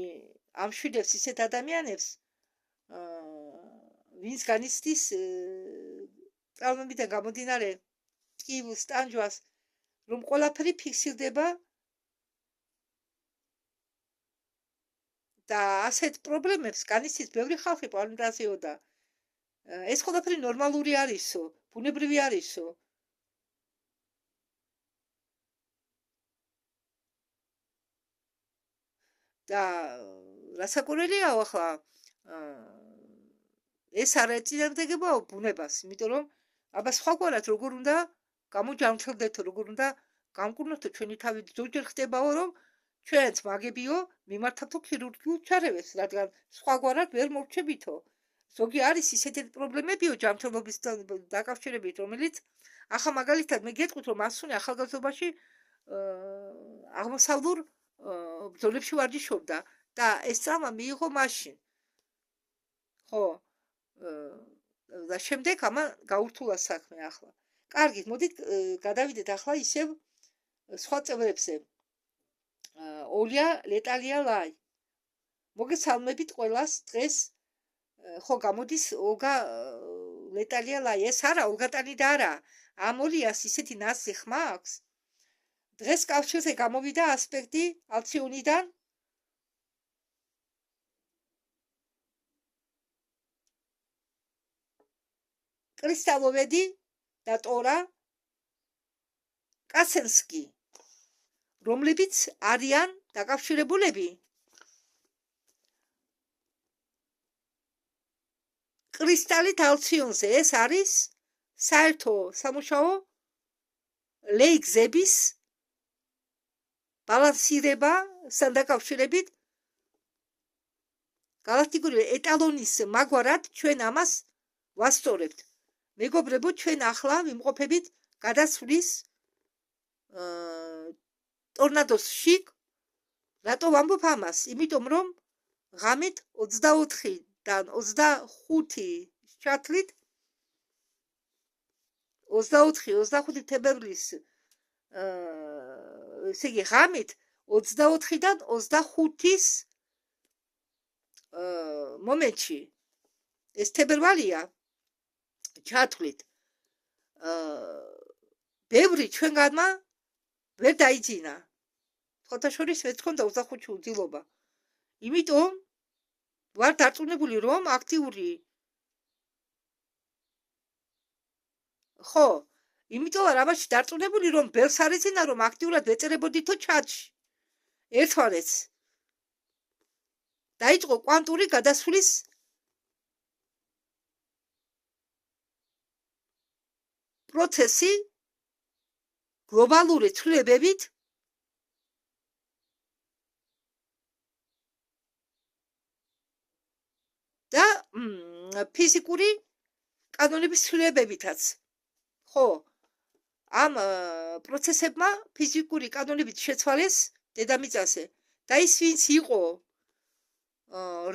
ამშვიდებს ისეთ ადამიანებს, ვინც განიცდის ტრავმებიდან გამომდინარე ტკივილს, ტანჯვას, რომ ყველაფერი ფიქსირდება და ასეთ პრობლემებს განიცდის ბევრი ხალხი პლანეტაზეო და ეს ყველაფერი ნორმალური არისო, ბუნებრივი არისო. და რასაკვირველია ახლა ეს არ ეწინააღმდეგებაო ბუნებას, იმიტომ რომ აბა სხვაგვარად როგორ უნდა გამოჯანმრთელდეთო, როგორ უნდა გამკურნოთო ჩვენი თავი, ზოგჯერ ხდებაო რომ ჩვენც მაგებიო მიმართავთო ქირურგიულ ჩარევებს, რადგან სხვაგვარად ვერ მორჩებითო. ზოგი არის ისეთი პრობლემებიო ჯანმრთელობისთან დაკავშირებით, რომელიც ახლა მაგალითად მე გეტყვით, რომ ასუნი ახალგაზრდობაში აღმოსავლურ ბრძოლებში ვარჯიშობდა და ეს ტრავმა მიიღო მაშინ. ხო, და შემდეგ ამან გაურთულა საქმე ახლა. კარგით, მოდით გადავიდეთ ახლა ისევ სხვა წევრებზე. ოლია ლეტალია ლაი. მოგესალმებით ყველას დღეს ხო გამოდის ოლგა ლეტალია ლაი. ეს არა ოლგატანი და არა. ამ ოლიას ისეთი ნაზი ხმა აქვს. დღეს კავშირზე გამოვიდა ასპექტი ალციონიდან. კრისტალოვედი და ტორა კასენსკი, რომლებიც არიან დაკავშირებულები კრისტალით ალციონზე. ეს არის საერთო სამუშაო ლეიგზების ბალანსირებასთან დაკავშირებით galaktikuri ეტალონის მაგვარად ჩვენ ამას ვასწორებთ. მეგობრებო, ჩვენ ახლა ვიმყოფებით გადასვლის ტორნადოს შიგ. რატო ვამბობ ამას? იმიტომ რომ ღამით 24-დან 25 ჩათვლით 24-25 თებერვლის ესე იგი ღამით 24-დან 25-ის მომენტში ეს თებერვალია ჩათვლით ბევრი ჩვენგანმა ვერ დაიძინა. ხოთაშორის ეს თქონდა 25-ში უძილობა. იმიტომ ვარ დარწმუნებული რომ აქტიური ხო, იმიტომ ვარ ამაში დარწმუნებული რომ ბევრს არ ეძინა რომ აქტიურად ვეწერებოდითო ჩატში. ერთმანეთს დაიწყო კვანტური გადასვლის პროცესი გლობალური ცვლილებებით და ფიზიკური კანონების ცვლილებებითაც. ხო, ამ პროცესებმა ფიზიკური კანონებით შეცვალეს დედამიწაზე და ის ვინც იყო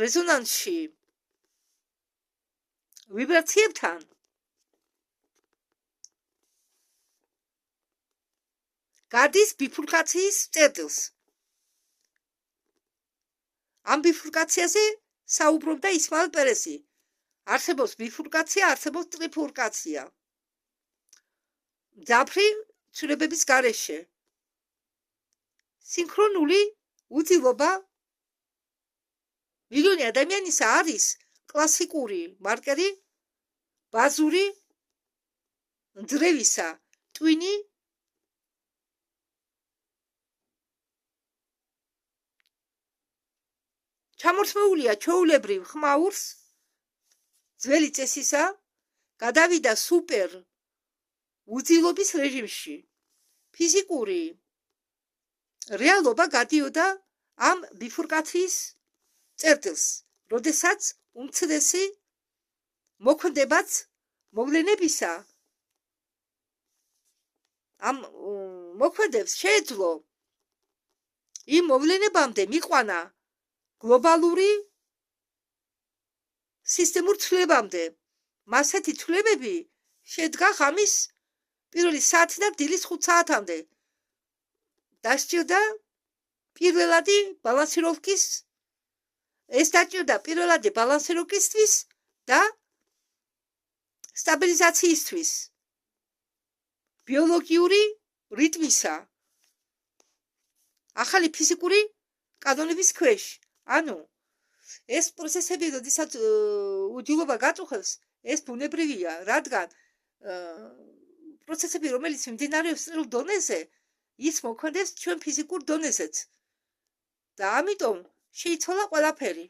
რეზონანსში ვიბრაციებთან გადის ბიფურკაციის წერტილს. ამ ბიფურკაციაზე საუბრობდა ისმაილ პერესი. არსებობს ბიფურკაცია, არსებობს ტრიფურკაცია. მძაფრი ცვლილებების გარეშე. სინქრონული უძილობა მილიონი ადამიანისა არის კლასიკური მარკერი ბაზური ნძრევისა ტვინი ჩამორთმეულია ჩვეულებრივ ხმაურს ძველი წესისა გადავიდა სუპერ უძილობის რეჟიმში. ფიზიკური რეალობა გადიოდა ამ ბიფურკაციის წერტილს, როდესაც უმცრესი მოქმედებაც მოვლენებისა ამ მოქმედებს შეეძლო იმ მოვლენებამდე მიყვანა გლობალური სისტემურ ცვლილებამდე. მასეთი ცვლილებები შედგა ღამის პირველი საათიდან დილის 5 საათამდე. დასჭირდა პირველადი ბალანსიროვკის ეს დაჭირდა პირველადი ბალანსიროვკისთვის და სტაბილიზაციისთვის ბიოლოგიური რიტმისა ახალი ფიზიკური კანონების ქვეშ. ანუ ეს პროცესები, როდესაც უდილობა გაწუხებს, ეს ბუნებრივია, რადგან პროცესები, რომელიც მიმდინარეობს წრიულ დონეზე, ის მოქმედებს ჩვენ ფიზიკურ დონეზეც. და ამიტომ შეიცვალა ყველაფერი.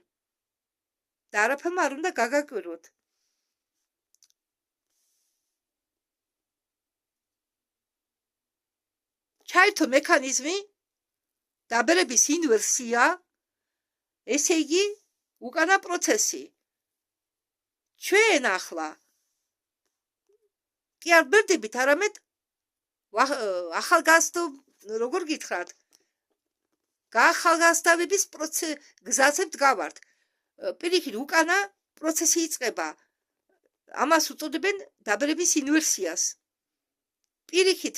და არაფერმა არ უნდა გაგაკვირვოთ. ჩაერთო მექანიზმი, დაბერების ინვერსია, ესე იგი უკანა პროცესი. ჩვენ ახლა კი არ ბერდებით, არამედ ახალგაზრდა, როგორ გითხრათ, გაახალგაზრდების გზაზე ვდგავართ. პირიქით უკანა პროცესი იწყება. ამას უწოდებენ დაბერების ინვერსიას. პირიქით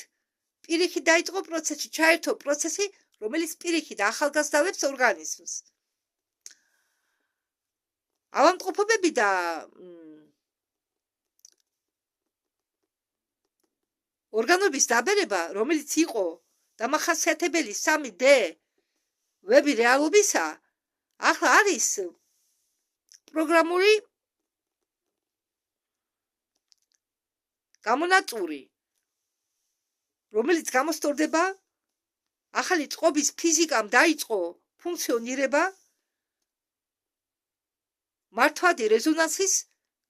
დაიწყო პროცესი, ჩაერთო პროცესი, რომელიც პირიქით ახალგაზრდავებს ორგანიზმს. ავადმყოფობები და ორგანოების დაბერება, რომელიც იყო დამახასიათებელი 3D ვები რეალობისა, ახლა არის პროგრამული გამონაწური, რომელიც გამოსწორდება ახალი წყობის ფიზიკამ დაიწყო ფუნქციონირება მართვადი რეზონანსის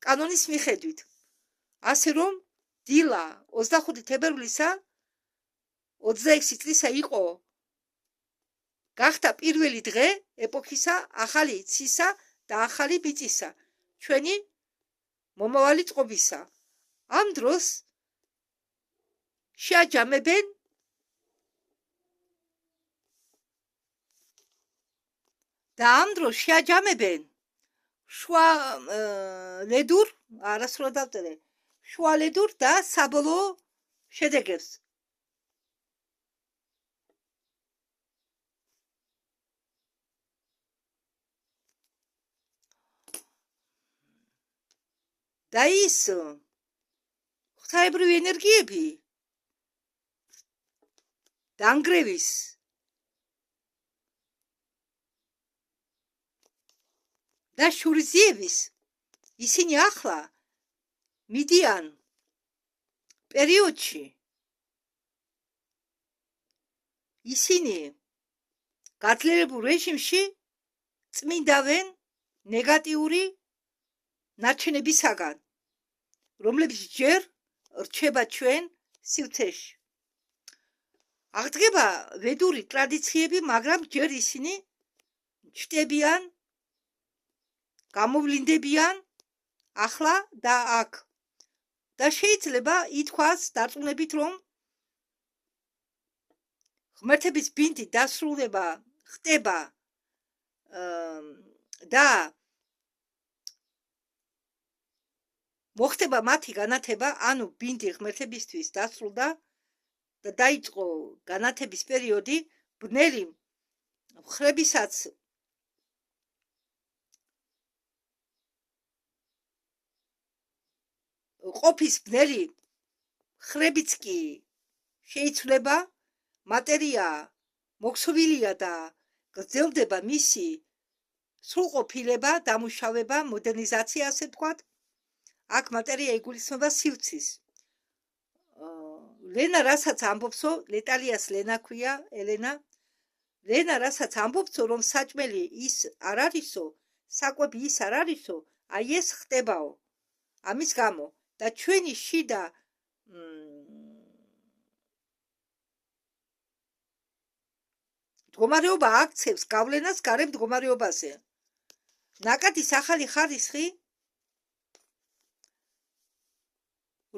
კანონის მიხედვით. ასე რომ დილა 25 თებერვლისა 26 წლისა იყო გახდა პირველი დღე ეპოქისა, ახალი ცისა და ახალი მიწისა, ჩვენი მომავალი წყობისა. ამ დროს შეაჯამებენ შუა ლედურ, არასრულად დავწერე, შუა ლედურ და საბოლოო შედეგებს. და ის ღვთაებრივი ენერგიები დანგრევის და შურისძიების ისინი ახლა მიდიან პერიოდში. ისინი გაძლიერებულ რეჟიმში წმინდავენ ნეგატიური ნარჩენებისაგან, რომლებიც ჯერ რჩება ჩვენ სივრცეში. აღდგება ვედური ტრადიციები, მაგრამ ჯერ ისინი ჩნდებიან, გამოვლინდებიან ახლა და აქ. და შეიძლება ითქვას დარწმუნებით, რომ ღმერთების ბინდი დასრულება ხდება და მოხდება მათი განათება, ანუ ბინდი ღმერთებისთვის დასრულდა და დაიწყო განათების პერიოდი, ბნელი მხრებისაც ყოფის ბნელი ხრებიც კი შეიცვლება, მატერია მოქსოვილია და გრძელდება მისი სრულყოფილება, დამუშავება, მოდერნიზაცია, ასე ვთქვათ. აქ მატერია იგულისხმება სივრცის. ლენა რასაც ამბობსო, ლეტალიას ლენა ქვია, ელენა. ლენა რასაც ამბობსო, რომ საჭმელი ის არ არისო, საკვები ის არ არისო, აი ეს ხდებაო. ამის გამო და ჩვენი შიდა მდგომარეობა აქცევს გავლენას გარემ მდგომარეობაზე. ნაკადის ახალი ხარისხი,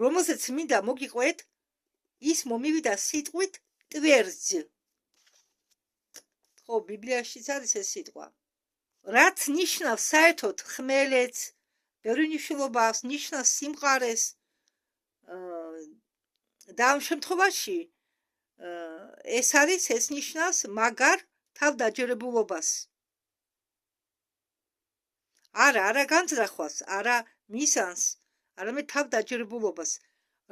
რომელზეც მინდა მოგიყვეთ, ის მომივიდა სიტყვით ტვერძ. ხო, ბიბლიაშიც არის ეს სიტყვა. რაც ნიშნავს საერთოდ ხმელეთს, ბევრი მნიშვნელობა აქვს, ნიშნავს სიმყარეს და ამ შემთხვევაში ეს ნიშნავს მაგარ თავდაჯერებულობას. არა განძრახვას, არა მისანს, არამედ თავდაჯერებულობას.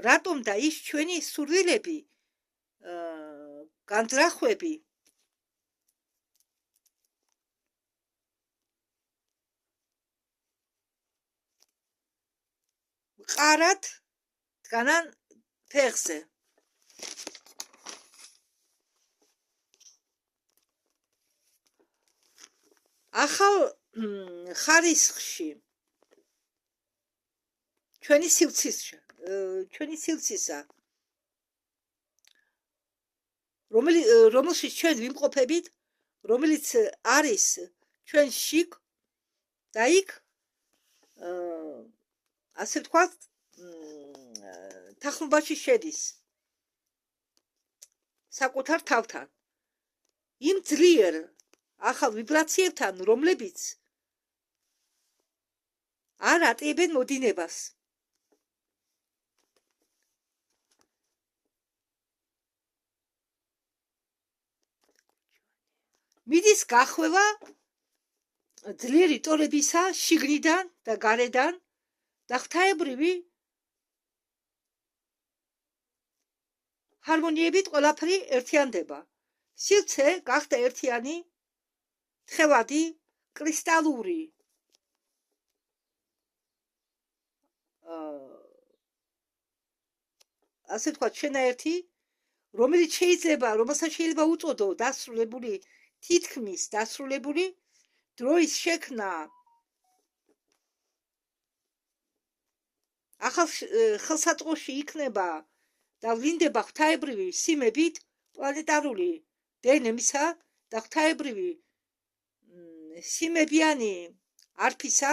რატომ და ის ჩვენი სურვილები, განძრახვები ყარად დგანან ფეხზე. ახალ ხარისხში ჩვენი სივრცისა, რომელშიც ჩვენ ვიმყოფებით, რომელიც არის ჩვენ შიგ და იქ ასე ვთქვათ, თანხმობაში შედის საკუთარ თავთან. იმ ძლიერ ახალ ვიბრაციებთან, რომლებიც არ ატიებენ მოდინებას. მიდის გახვევა ძლიერი ტოლებისა შიგნიდან და გარედან და ღვთაებრივი ჰარმონიებით ყველაფერი ერთიანდება. სივრცე გახდა ერთიანი, თხევადი, კრისტალური. ასე ვთქვათ, შენაერთი, რომელსაც შეიძლება უწოდო დასრულებული, თითქმის დასრულებული დროის შექმნა. ახალ ხელსაწყოში იქნება და ვლინდება ღვთაებრივი სიმებით პლანეტარული დნმ-ისა და ღვთაებრივი სიმებიანი არფისა.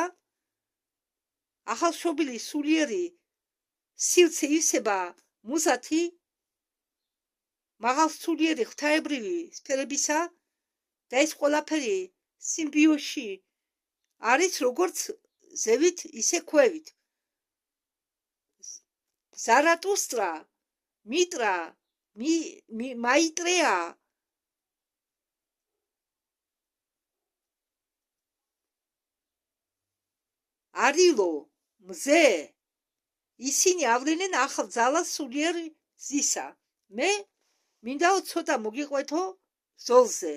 ახალშობილი სულიერი სივრცე ივსება მუზათი მაღალსულიერი ღვთაებრივი სფერებისა და ეს ყველაფერი სიმბიოზში არის როგორც ზევით, ისე ქვევით. ზარატუსტრა, მიტრა, მაიტრეა, არილო, მზე, ისინი ავლენენ ახალ ძალას სულიერ ზისა. მე მინდაო ცოტა მოგიყვეთო ზოლზე.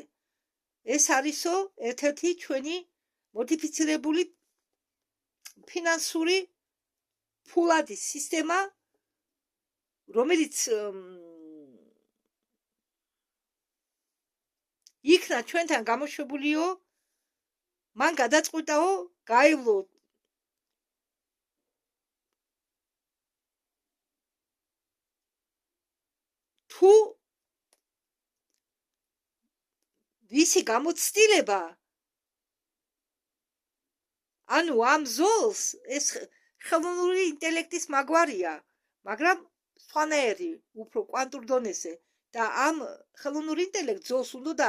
ეს არისო ერთ-ერთი ჩვენი მოდიფიცირებული ფინანსური ფულადის სისტემა, რომელიც იქნა ჩვენთან გამოშვებულიო, მან გადაწყვიტაო გაევლო თუ ვისი გამოცდილება, ანუ ამ ზოლს ეს ხელოვნური ინტელექტის მაგვარია, მაგრამ სხვანაირი, უფრო კვანტურ დონეზე და ამ ხელოვნურ ინტელექტ ზოლს უნდა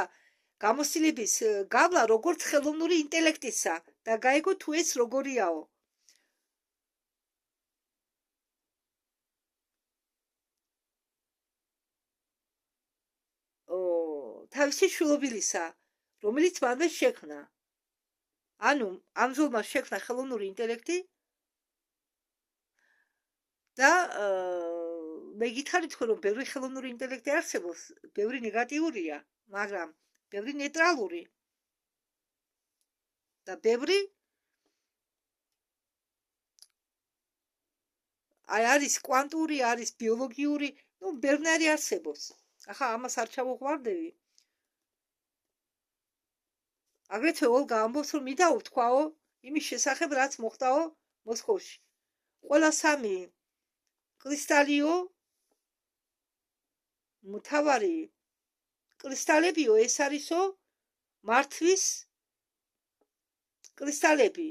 გამოცდილების გავლა როგორც ხელოვნური ინტელექტისა და გაიგო თუ ეს როგორიაო. თავისი შვილობილისა, რომელიც მანვე შექმნა. ანუ ამ ზოლმა შექმნა ხელოვნური ინტელექტი და მე გითხარით ხო, რომ ბევრი ხელოვნური ინტელექტი არსებობს, ბევრი ნეგატიურია, მაგრამ ბევრი ნეიტრალური და ბევრი არის კვანტური, არის ბიოლოგიური, ბევრნაირი არსებობს. ახლა ამას არ ჩავუღვარდები. აგრეთვე ოლგა ამბობს, რომ მინდა ვთქვაო იმის შესახებ, რაც მოხდაო მოსკოვში. ყველა სამი კრისტალიო მთავარი კრისტალებიო, ეს არისო მართვის კრისტალები,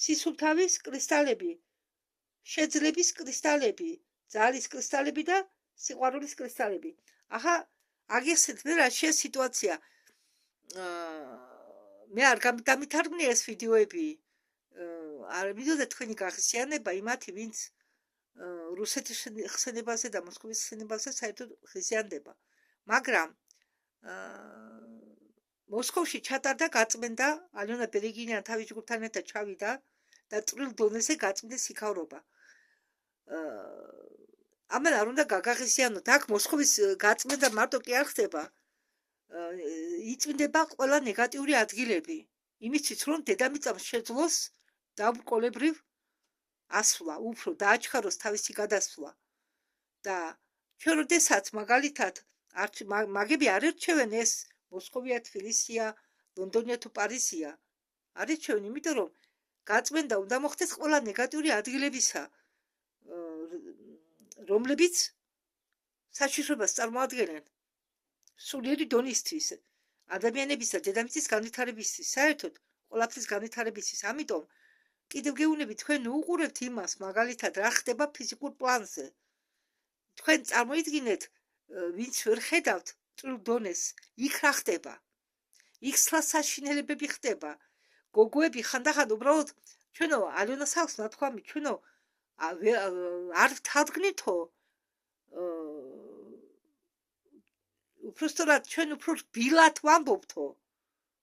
სისუფთავის კრისტალები, შეძლების კრისტალები, ძალის კრისტალები და სიყვარულის კრისტალები. ახლა აგიხსენეთ მე რაშია სიტუაცია. მე არ დამითარგმნია ეს ვიდეოები. არ მიდოდა თქვენი გახსიანება იმათი, ვინც რუსეთის ხსენებაზე და მოსკოვის ხსენებაზე საერთოდ ხიზიანდება. მაგრამ მოსკოვში ჩატარდა გაწმენდა, ალიონა ბერეგინიანი თავის ჯგუფთან ერთად ჩავიდა და წვრილ დონეზე გაწმენდა სიქავრობა. ამან არ უნდა გაგახსიანოთ, აქ მოსკოვის გაწმენდა მარტო კი არ ხდება. იწმინდება ყველა ნეგატიური ადგილები. იმისთვის რომ დედამიწას შეძლოს დაბრკოლებრივ ასვლა, უფრო დააჩქაროს თავისი გადასვლა. და ჩვენ როდესაც მაგალითად მაგები არ ერჩევენ ეს მოსკოვია, თბილისია, ლონდონია თუ პარიზია. არ ერჩევენ, იმიტომ რომ გაწმენდა უნდა მოხდეს ყველა ნეგატიური ადგილებისა, რომლებიც საშიშრობას წარმოადგენენ სულიერი დონისთვის, ადამიანების და დედამიწის განვითარებისთვის, საერთოდ ყველაფრის განვითარებისთვის. ამიტომ კიდევ გეუბნები, თქვენ უყურებთ იმას, მაგალითად, რა ხდება ფიზიკურ პლანზე. თქვენ წარმოიდგინეთ, ვინც ვერ ხედავთ წვრილ დონეს, იქ რა ხდება? იქ საშინელებები ხდება. გოგოები ხანდახან უბრალოდ ჩვენო ალიონას აქვს ნათქვამი, ჩვენო არ ვთადგნითო, უბრალოდ ჩვენ უფრო რბილად ვამბობთო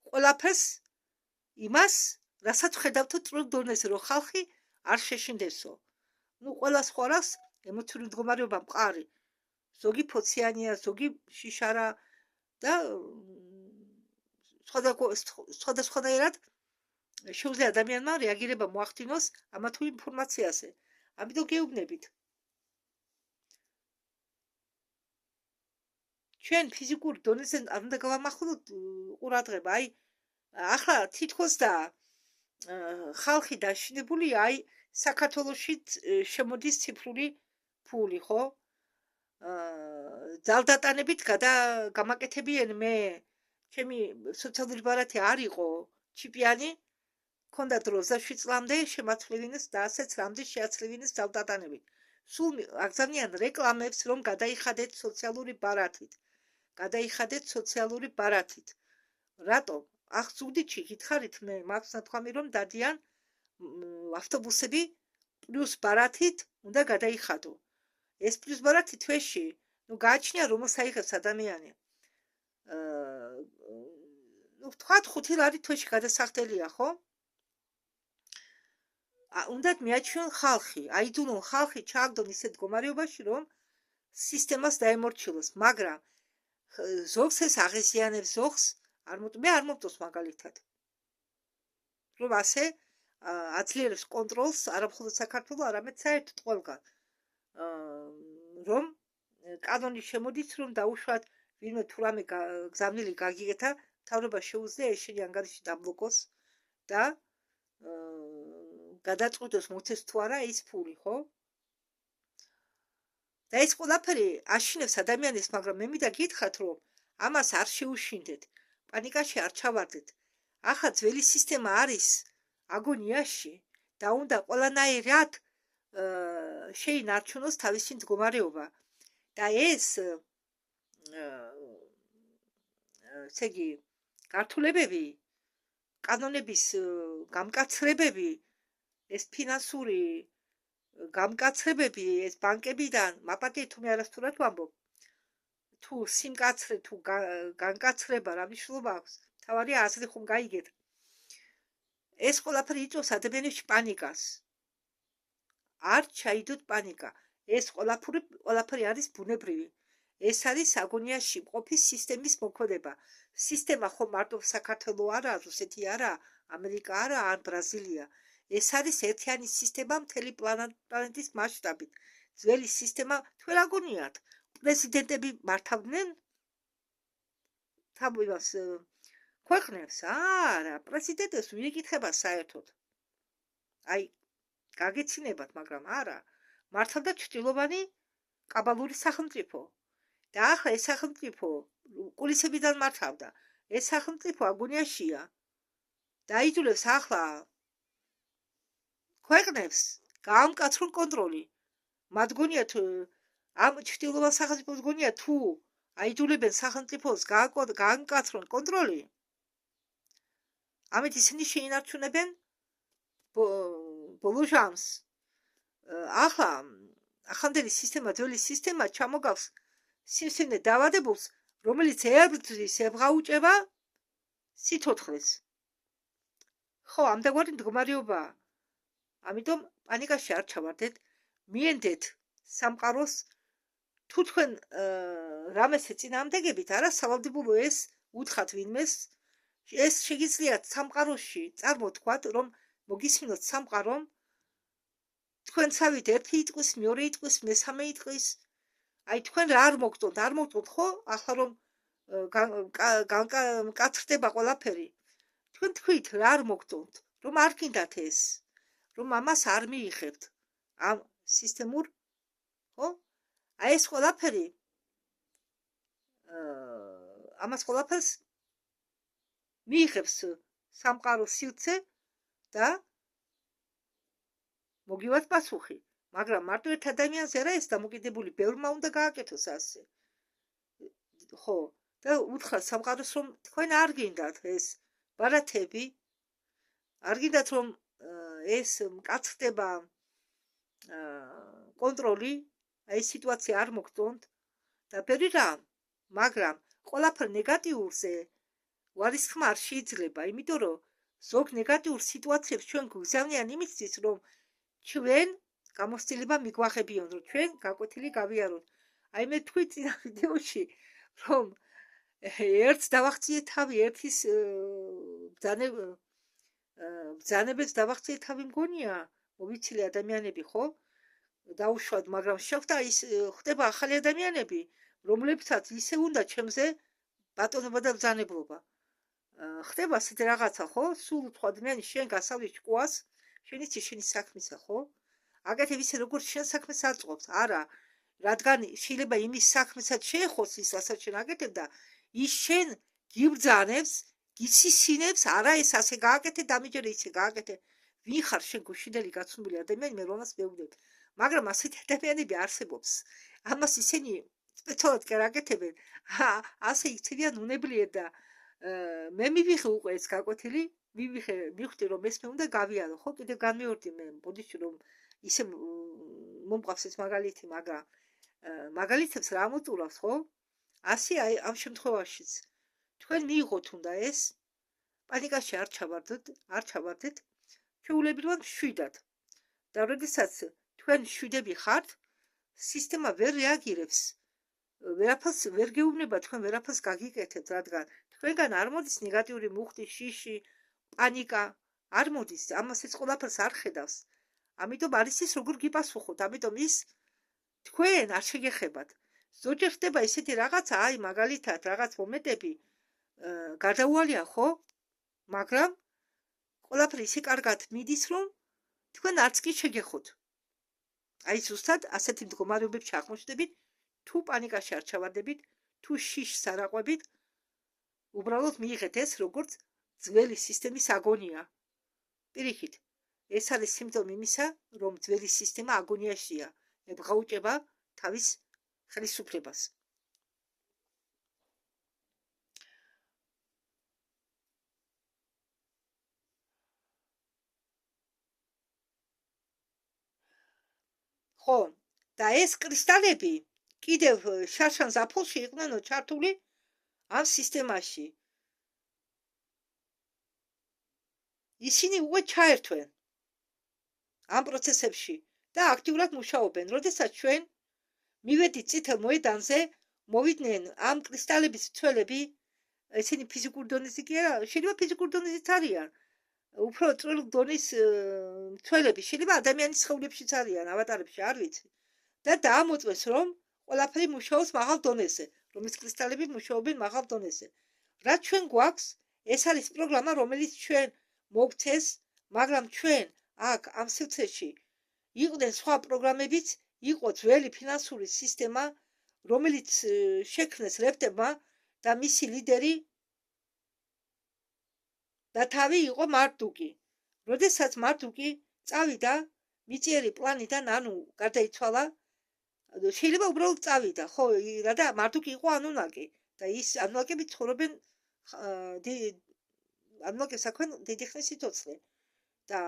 ყველაფერს იმას, რასაც ხედავთო წვრილ დონეზე, რომ ხალხი არ შეშინდესო. ყველა სხვა რას ემოციური მდგომარეობა მყარი. ზოგი ფოციანია, ზოგი შიშარა და სხვადასხვანაირად შეუძლია ადამიანმა რეაგირება მოახდინოს ამა თუ ინფორმაციაზე. ამიტომ გეუბნებით. ჩვენ ფიზიკურ დონეზე არ უნდა გავამახვილოთ ყურადღება. აი, ახლა თითქოს და ხალხი დაშინებულია, აი, საქართველოში შემოდის ციფრული ფული, ხო? ძალდატანებით გამაკეთებიან მე, ჩემი სოციალური ბარათი არ იყო ჩიპიანი, ქონდა დრო 27 წლამდე შემაცვლივინეს და ასეც რამდენ შეაცლივინეს ძალდატანებით. სულ აგზავნიან რეკლამებს, რომ გადაიხადეთ სოციალური ბარათით. გადაიხადეთ სოციალური ბარათით. რატომ? ახ ზუგდიდში გითხარით, მე მაქვს ნათქვამი, რომ დადიან ავტობუსები პლუს ბარათით უნდა გადაიხადო. ეს პლუს ბარათი თვეში, გააჩნია რომელს აიღებს ადამიანი. ვთქვათ 5 ლარი თვეში გადასახდელია, ხო? უნდათ მიაჩვენ ხალხი, აიძულონ ხალხი ჩააგდონ ისეთ მდგომარეობაში, რომ სისტემას დაემორჩილოს, მაგრამ ზოგს ეს აღეზიანებს, ზოგს მე არ მომწონს მაგალითად. რომ ასე აძლიერებს კონტროლს არამხოლოდ საქართველოს, არამედ საერთოდ ყველგან. რომ კანონი შემოდის, რომ დაუშვათ ვინმე თუ რამე გზავნილი გაგიგეთა, მთავრობა შეუძლია ეს შენი ანგარიში დაბლოკოს და გადაწყვიტოს მოწეს თუ არა ის ფული, ხო? და ეს ყველაფერი აშინებს ადამიანებს, მაგრამ მე მინდა გითხრათ, რომ ამას არ შეუშინდეთ, პანიკაში არ ჩავარდეთ. ახლა ძველი სისტემა არის აგონიაში და უნდა ყველანაირად შეინარჩუნოს თავისი მდგომარეობა. და ეს ესე იგი გართულებები, კანონების გამკაცრებები, ეს ფინანსური გამკაცრებები, ეს ბანკებიდან, მაპატიეთ თუ მე არასდროს ვამბობ, თუ სიმკაცრე, თუ განკაცრება, რა მნიშვნელობა აქვს, თავარია აზრი ხომ გაიგეთ. ეს ყველაფერი იწვევს ადამიანებში პანიკას. არ ჩაიდოთ პანიკა. ეს ყველაფერი არის ბუნებრივი. ეს არის აგონიაში მყოფი სისტემის მოქმედება. სისტემა ხო მარტო საქართველო არა, რუსეთი არა, ამერიკა არა, ან ბრაზილია. ეს არის ერთიანი სისტემა მთელი პლანეტის მასშტაბით. ძველი სისტემა თქვენ აგონიათ. პრეზიდენტები მართავდნენ თავის ქვეყნებს? არა, პრეზიდენტებს ვინ იკითხება საერთოდ? აი, გაგეცინებათ, მაგრამ არა. მართავდა ჩრდილოვანი კაბალური სახელმწიფო. და ახლა ეს სახელმწიფო კულისებიდან მართავდა. ეს სახელმწიფო აგონიაშია. დაიძულებს ახლა ქვეყნებს გაამკაცრონ კონტროლი. მათ გონიათ ამ ჩრდილოეთ სახელმწიფოს გონია თუ აიძულებენ სახელმწიფოს გაანკაცრონ კონტროლი, ამით ისინი შეინარჩუნებენ ბოლო ჟამს. ახლა ახამდელი სისტემა, ძველი სისტემა ჩამოგავს სიმსივნე დაავადებულს, რომელიც ებრძვის, ებღაუჭება სიცოცხლეს. ხო, ამდაგვარი მდგომარეობაა. ამიტომ პანიკაში არ ჩავარდეთ, მიენდეთ სამყაროს, თუ თქვენ რამეს ეწინააღმდეგებით, არა სავალდებულო ეს უთხრათ ვინმეს, ეს შეგიძლიათ სამყაროში წარმოთქვათ, რომ მოგისმინოთ სამყარომ, თქვენცავით ერთი იტყვის, მეორე იტყვის, მესამე იტყვის, აი თქვენ რა არ მოგწონთ, ხო? ახლა რომ მკაცრდება ყველაფერი, თქვენ თქვით რა არ მოგწონთ, რომ არ გინდათ ეს, რომ ამას არ მიიღებთ ამ სისტემურ, ხო? აი ეს ყველაფერი ამას ყველაფერს მიიღებს სამყაროს სივრცე და მოგივათ პასუხი, მაგრამ მარტო ერთ ადამიანს არა ეს დამოკიდებული, ბევრმა უნდა გააკეთოს ასე. ხო, და უთხრა სამყაროს რომ თქვენ არ გინდათ ეს ბარათები, არ გინდათ რომ ეს მკაცრდება კონტროლი, აი სიტუაცია არ მოგწონთ და ბევრი რამ, მაგრამ ყველაფერ ნეგატიურზე ვარისხმა არ შეიძლება, იმიტომ რომ ზოგ ნეგატიურ სიტუაციებს ჩვენ გვგზავნიან იმისთვის, რომ ჩვენ გამოცდილება მიგვაღებიონ, რომ ჩვენ გაკვეთილი გავიაროთ. აი მე თქვი წინა ვიდეოში, რომ ერთს დავახციე თავი, ერთის ბრძანებებს დავახციე თავი მგონია, მოვიცილე ადამიანები, ხო? დაუშვათ, მაგრამ შეხვდა ის ხდება ახალი ადამიანები, რომლებსაც ისე უნდა ჩემზე ბატონობა და ბრძანებლობა. ხდება ასეთი რაღაცა, ხო? სულ თუ ადამიანი შენ გასავლით ჭკუას, შენ იცი შენი საქმისა, ხო? აკეთებ ისე როგორც შენ საქმეს აწყობს, არა, რადგან შეიძლება იმის საქმესაც შეეხოს ის, რასაც შენ აკეთებ და ის შენ გიბრძანებს, გისისინებს, არა ეს ასე გააკეთე, დამიჯერე ისე გააკეთე. ვინ ხარ შენ გუშინდელი გაცნობილი ადამიანი, მე რომელსაც მევდებ. მაგრამ ასეთი ადამიანები არსებობს. ამას ისინი სპეციალურად კი არ აკეთებენ. ასე იქცევიან უნებლიეთ და მე მივიღე უკვე ეს გაკვეთილი, მივხვდი რომ ეს მე უნდა გავიარო, ხო? კიდევ განმეორდი მე ბოდიში რომ ისე მომყავს ეს მაგალითი, მაგრამ მაგალითებს რა მოწურავს, ხო? ასე აი ამ შემთხვევაშიც თქვენ მიიღოთ უნდა ეს, პანიკაში არ ჩავარდეთ, ჩვეულებრივად მშვიდად. და როდესაც თქვენ მშვიდები ხართ, სისტემა ვერ რეაგირებს, ვერაფერს ვერ გეუბნება, თქვენ ვერაფერს გაგიკეთებთ, რადგან თქვენგან არ მოდის ნეგატიური მუხტი, შიში, პანიკა, არ მოდის, ამას ეს ყველაფერს არ ხედავს. ამიტომ არის ის როგორ გიპასუხოთ, ამიტომ ის თქვენ არ შეგეხებათ. ზოგჯერ ხდება ისეთი რაღაცა, აი მაგალითად რაღაც მომენტები გადაუვალია, ხო? მაგრამ ყველაფერი ისე კარგად მიდის, რომ თქვენ არც კი შეგეხოთ. აი ზუსტად ასეთი მდგომარეობებში აღმოჩნდებით, თუ პანიკაში არ ჩავარდებით, თუ შიშს არ აყვებით, უბრალოდ მიიღეთ ეს როგორც ძველი სისტემის აგონია. პირიქით, ეს არის სიმპტომი იმისა, რომ ძველი სისტემა აგონიაშია, ებღაუჭება თავის ხელისუფლებას. ხო, და ეს კრისტალები კიდევ შარშან ზაფხულში იყვნენ ჩართული ამ სისტემაში. ისინი უკვე ჩაერთვენ ამ პროცესებში და აქტიურად მუშაობენ. როდესაც ჩვენ მივედით წითელ მოედანზე, მოვიდნენ ამ კრისტალების მცველები, ესენი ფიზიკურ დონეზე კი არა, შეიძლება ფიზიკურ დონეზეც არიან. უფრო წვრილ დონის მცველები, შეიძლება ადამიანის სხეულებშიც არიან, ავატარებში, არ ვიცი. და დაამოწმეს, რომ ყველაფერი მუშაობს მაღალ დონეზე, რომ ეს კრისტალები მუშაობენ მაღალ დონეზე. რაც ჩვენ გვაქვს, ეს არის პროგრამა, რომელიც ჩვენ მოგცეს, მაგრამ ჩვენ აქ ამ სივრცეში იყვნენ სხვა პროგრამებიც, იყო ძველი ფინანსური სისტემა, რომელიც შექმნეს ლეპტებმა და მისი ლიდერი და თავი იყო მარდუკი. როდესაც მარდუკი წავიდა მიწიერი პლანიდან, ანუ გარდაიცვალა, შეიძლება უბრალოდ წავიდა, ხო, რადა მარტო კი იყო ანუნაკი და ის ანუნაკები ცხოვრობენ ანუნაკებს აქვენ დიდი ხნის სიცოცხლე და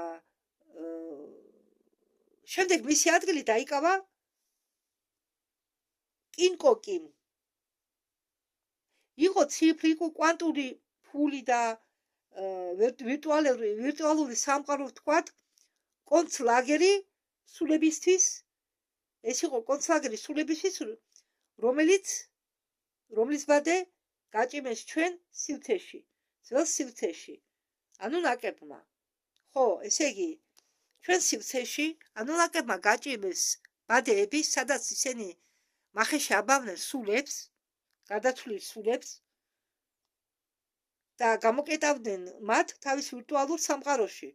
შემდეგ მისი ადგილი დაიკავა კინკოკიმ. იყო ციფრი, იყო კვანტური ფული და ვირტუალური სამყარო ვთქვათ, კონცლაგერი სულებისთვის. ეს იყო კონცლაგერი სულებისთვის, რომლის ბადე გაჭიმეს ჩვენ სივრცეში, ძველ სივრცეში. ანუნაკებმა. ხო, ესე იგი, ჩვენ სივრცეში ანუნაკებმა გაჭიმეს ბადეები, სადაც ისინი მახეში აბავდნენ სულებს, გადაცვლილ სულებს და გამოკეტავდნენ მათ თავის ვირტუალურ სამყაროში,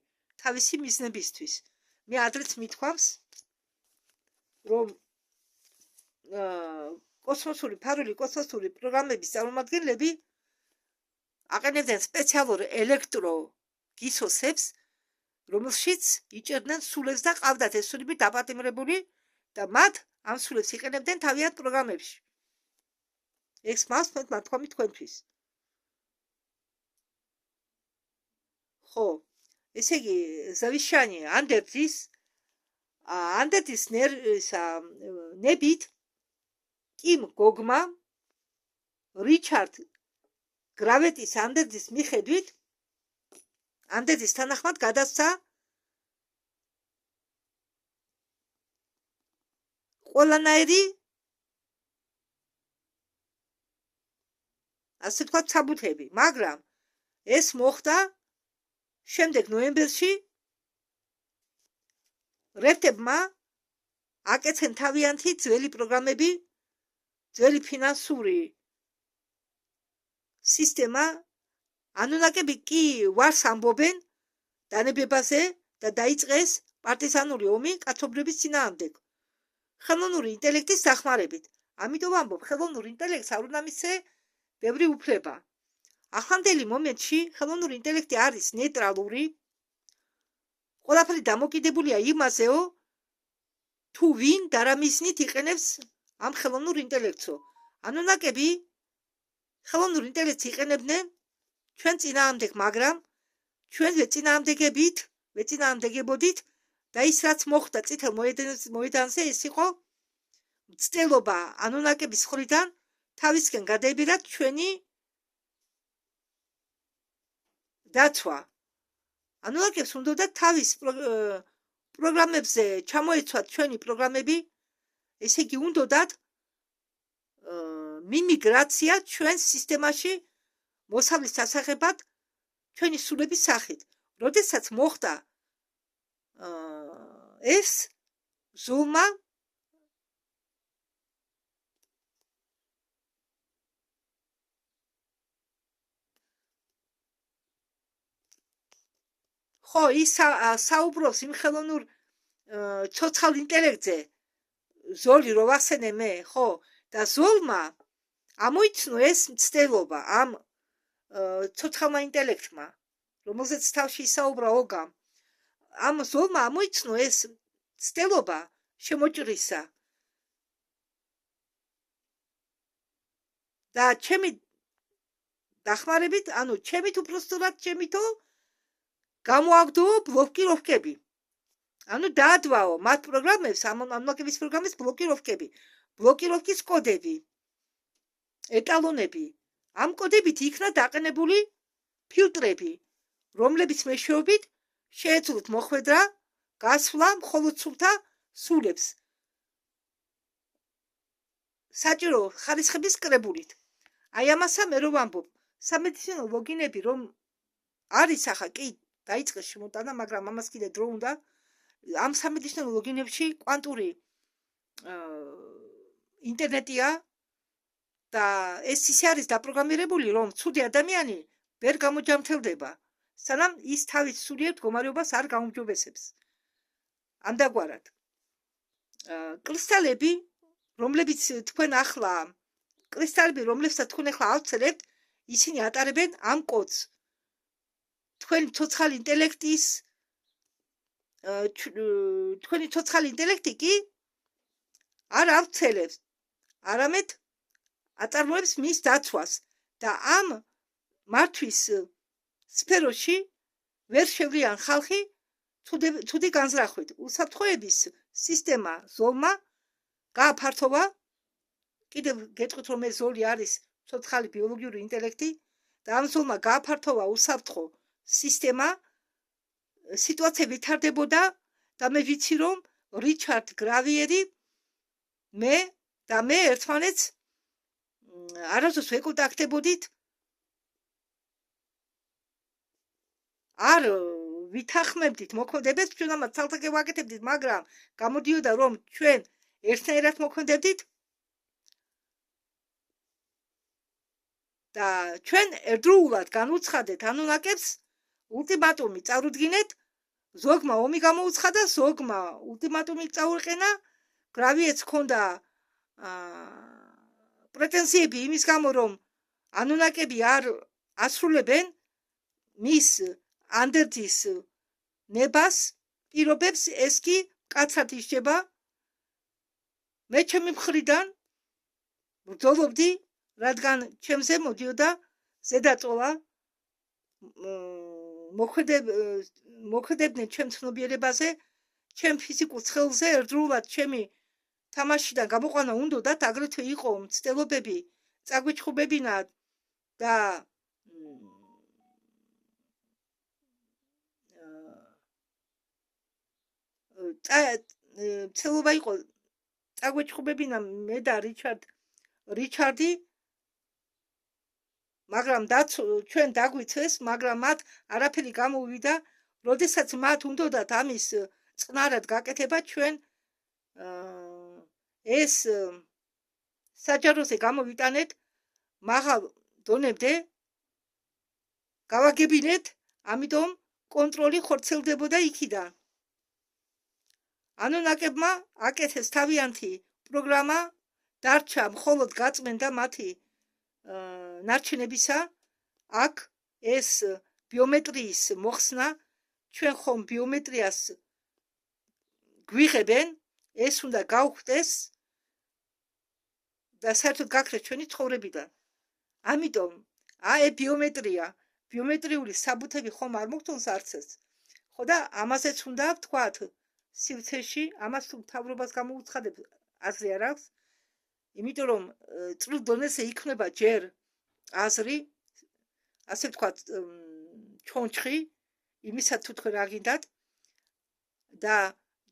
თავისი მიზნებისთვის. მე ადრეც მithქვამს, რომ ფარული კოსმოსური პროგრამების წარმომადგენლები აყენებდნენ სპეციალურ ელექტრო გისოსებს, რომელშიც იჭერდნენ სულებს და ყავდათ ეს სულები დაპატიმრებული და მათ ამ სულებს იყენებდნენ თავიანთ პროგრამებში. ეს მასმეთ მათქვამი თქვენთვის. ხო, ესე იგი, ზავიშანი ანდერტის ნებით კიმ გოგმა რიჩარდ გრავეტის ანდერტის მიხედვით ანდერტის თანახმად გადასცა ყველანაირი ასე ვთქვათ საბუთები, მაგრამ ეს მოხდა შემდეგ ნოემბერში რექტებმა აკეცენ თავიანთი ძველი პროგრამები, ძველი ფინანსური სისტემა, ანუნაკები კი ვარს ამბობენ დანებებაზე და დაიწყეს პარტიზანული ომი კაცობრიობის წინააღმდეგ. ხელოვნური ინტელექტის დახმარებით. ამიტომ ამბობ, ხელოვნურ ინტელექტს არ უნდა მისცე ბევრი უფლება. ახლანდელი მომენტში ხელოვნური ინტელექტი არის ნეიტრალური, ყველაფერი დამოკიდებულია იმაზეო, თუ ვინ და რა მიზნით იყენებს ამ ხელოვნურ ინტელექტსო. ანუნაკები ხელოვნურ ინტელექტს იყენებდნენ ჩვენ წინააღმდეგ, მაგრამ ჩვენ ვეწინააღმდეგებოდით და ის რაც მოხდა წითელ მოედანზე, ეს იყო მცდელობა ანუნაკების მხრიდან თავისკენ გადაებირათ ჩვენი დაცვა. ანუნაკებს უნდათ თავის პროგრამებზე ჩამოეცვათ ჩვენი პროგრამები, ესე იგი უნდათ მიმიგრაცია ჩვენ სისტემაში მოსავლის სასახებად ჩვენი სულების სახით. როდესაც მოხდა ეს ზულმა ხო, ის საუბრობს იმ ხელოვნურ ცოცხალ ინტელექტზე, ზოლი რო ვახსენე მე, ხო, და ზოლმა ამოიცნო ეს მცდელობა ამ ცოცხალმა ინტელექტმა, რომელზეც თავში ისაუბრა ოგამ. ამ ზოლმა ამოიცნო ეს მცდელობა შემოჭრისა. და ჩემი დახმარებით, ჩემით უпростоრად, ჩემითო გამოაგდო ბლოკიროვკები. დაადვაო მათ პროგრამებს, ანუნაკების პროგრამის ბლოკიროვკები, ბლოკიროვკის კოდები, ეტალონები. ამ კოდებით იქნა დაყენებული ფილტრები, რომლებიც მეშვეობით შეეძლოთ მოხვედრა, გასვლა მხოლოდ სულთა სულებს. საჭირო ხარისხების კრებულით. აი ამასა მე რომ ვამბობ, სამედიცინო ლოგინები რომ არის ახლა კი დაიწყეს შემოტანა, მაგრამ ამას კიდე დრო უნდა. ამ სამედიცინო ლოგინებში კვანტური ინტერნეტია და ეს ისე არის დაპროგრამირებული, რომ ცუდი ადამიანი ვერ გამოჯამრთელდება, სანამ ის თავის სულიერ მდგომარეობას არ გაუმჯობესებს. ამდაგვარად. კრისტალები, რომლებიც თქვენ ახლა ავწერებთ, ისინი ატარებენ ამ კოდს. თქვენი ცოცხალი ინტელექტი კი არ ავრცელებს, არამედ აწარმოებს მის დაცვას და ამ მართვის სფეროში ვერ შევლიან ხალხი ცუდი განზრახვით. უსაფრთხოების სისტემა ზოლმა გააფართოვა, კიდევ გეტყვით რომ ეს ზოლი არის ცოცხალი ბიოლოგიური ინტელექტი და ამ ზოლმა გააფართოვა უსაფრთხო სისტემა, სიტუაცია ვითარდებოდა და მე ვიცი რომ რიჩარდ გრავიერი მე ერთმანეთს არასდროს ვეკონტაქტებოდით, არ ვითახმებდით მოქმედებას, ჩვენ ამას ცალ-ცალკე ვაკეთებდით, მაგრამ გამოდიოდა რომ ჩვენ ერთნაირად მოქმედებდით და ჩვენ ერთდროულად განუცხადეთ ანუნაკებს ულტიმატუმი წარუდგინეთ, ზოგმა ომი გამოუცხადა, ზოგმა ულტიმატუმი წაუყენა, გრავიეთს ჰქონდა პრეტენზიები იმის გამო რომ ანუნაკები არ ასრულებენ მის ანდერძის ნებას, პირობებს, ეს კი მკაცრად ისჯება. მე ჩემი მხრიდან ბრძოლობდი, რადგან ჩემზე მოდიოდა ზედაწოლა, მოქმედებდნენ ჩემ ცნობიერებაზე, ჩემ ფიზიკურ ცხელზე, ერთდროულად ჩემი თამაშიდან გამოყვანა უნდოდათ, აგრეთვე იყო მცდელობები წაგვიჩხუბებინა და მცდელობა იყო წაგვიჩხუბებინა მე და რიჩარდი, მაგრამ ჩვენ დაგვიცეს, მაგრამ მათ არაფერი გამოვიდა, როდესაც მათ უნდოდათ ამის წყნარად გაკეთება, ჩვენ ეს საჯაროზე გამოვიტანეთ, მაღალ დონემდე გავაგებინეთ, ამიტომ კონტროლი ხორციელდებოდა იქიდან. ანუნაკებმა აკეთეს თავიანთი პროგრამა, დარჩა მხოლოდ გაწმენდა მათი ნარჩენებისა. აქ ეს ბიომეტრიის მოხსნა, ჩვენ ხომ ბიომეტრიას გვიღებენ, ეს უნდა გავხდეს და საერთოდ გაქრეს ჩვენი ცხოვრებიდან. ამიტომ ბიომეტრია, ბიომეტრიული საბუთები ხომ არ მოგთონს არცეს, ხო და ამაზეც უნდა ვთქვათ სივრცეში, ამას თუ მთავრობას გამოუცხადებ, აზრი არ აქვს, იმიტომ რომ წვრილ დონეზე იქნება ჯერ აზრი, ასე ვთქვათ, ჩონჩხი, იმისა თუ თქვენ რა გინდათ და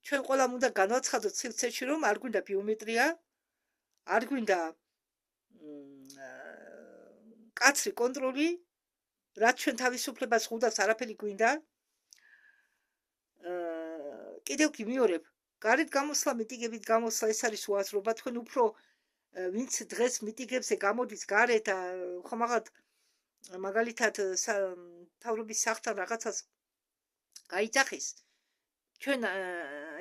ჩვენ ყველამ უნდა განვაცხადოთ სივრცეში, რომ არ გვინდა ბიომეტრია, არ გვინდა კაცრი კონტროლი, რაც ჩვენ თავისუფლებას ხვდავს, არაფერი გვინდა. კიდევ კი მიორებ, გარეთ გამოსვლა, მიტინგებით გამოსვლა, ეს არის უაზრობა, თქვენ უფრო ვინც დღეს მიტინგებზე გამოდის გარეთ, ხომაღად მაგალითად მთავრობის სახლთან რაღაცას გაიძახის, ჩვენ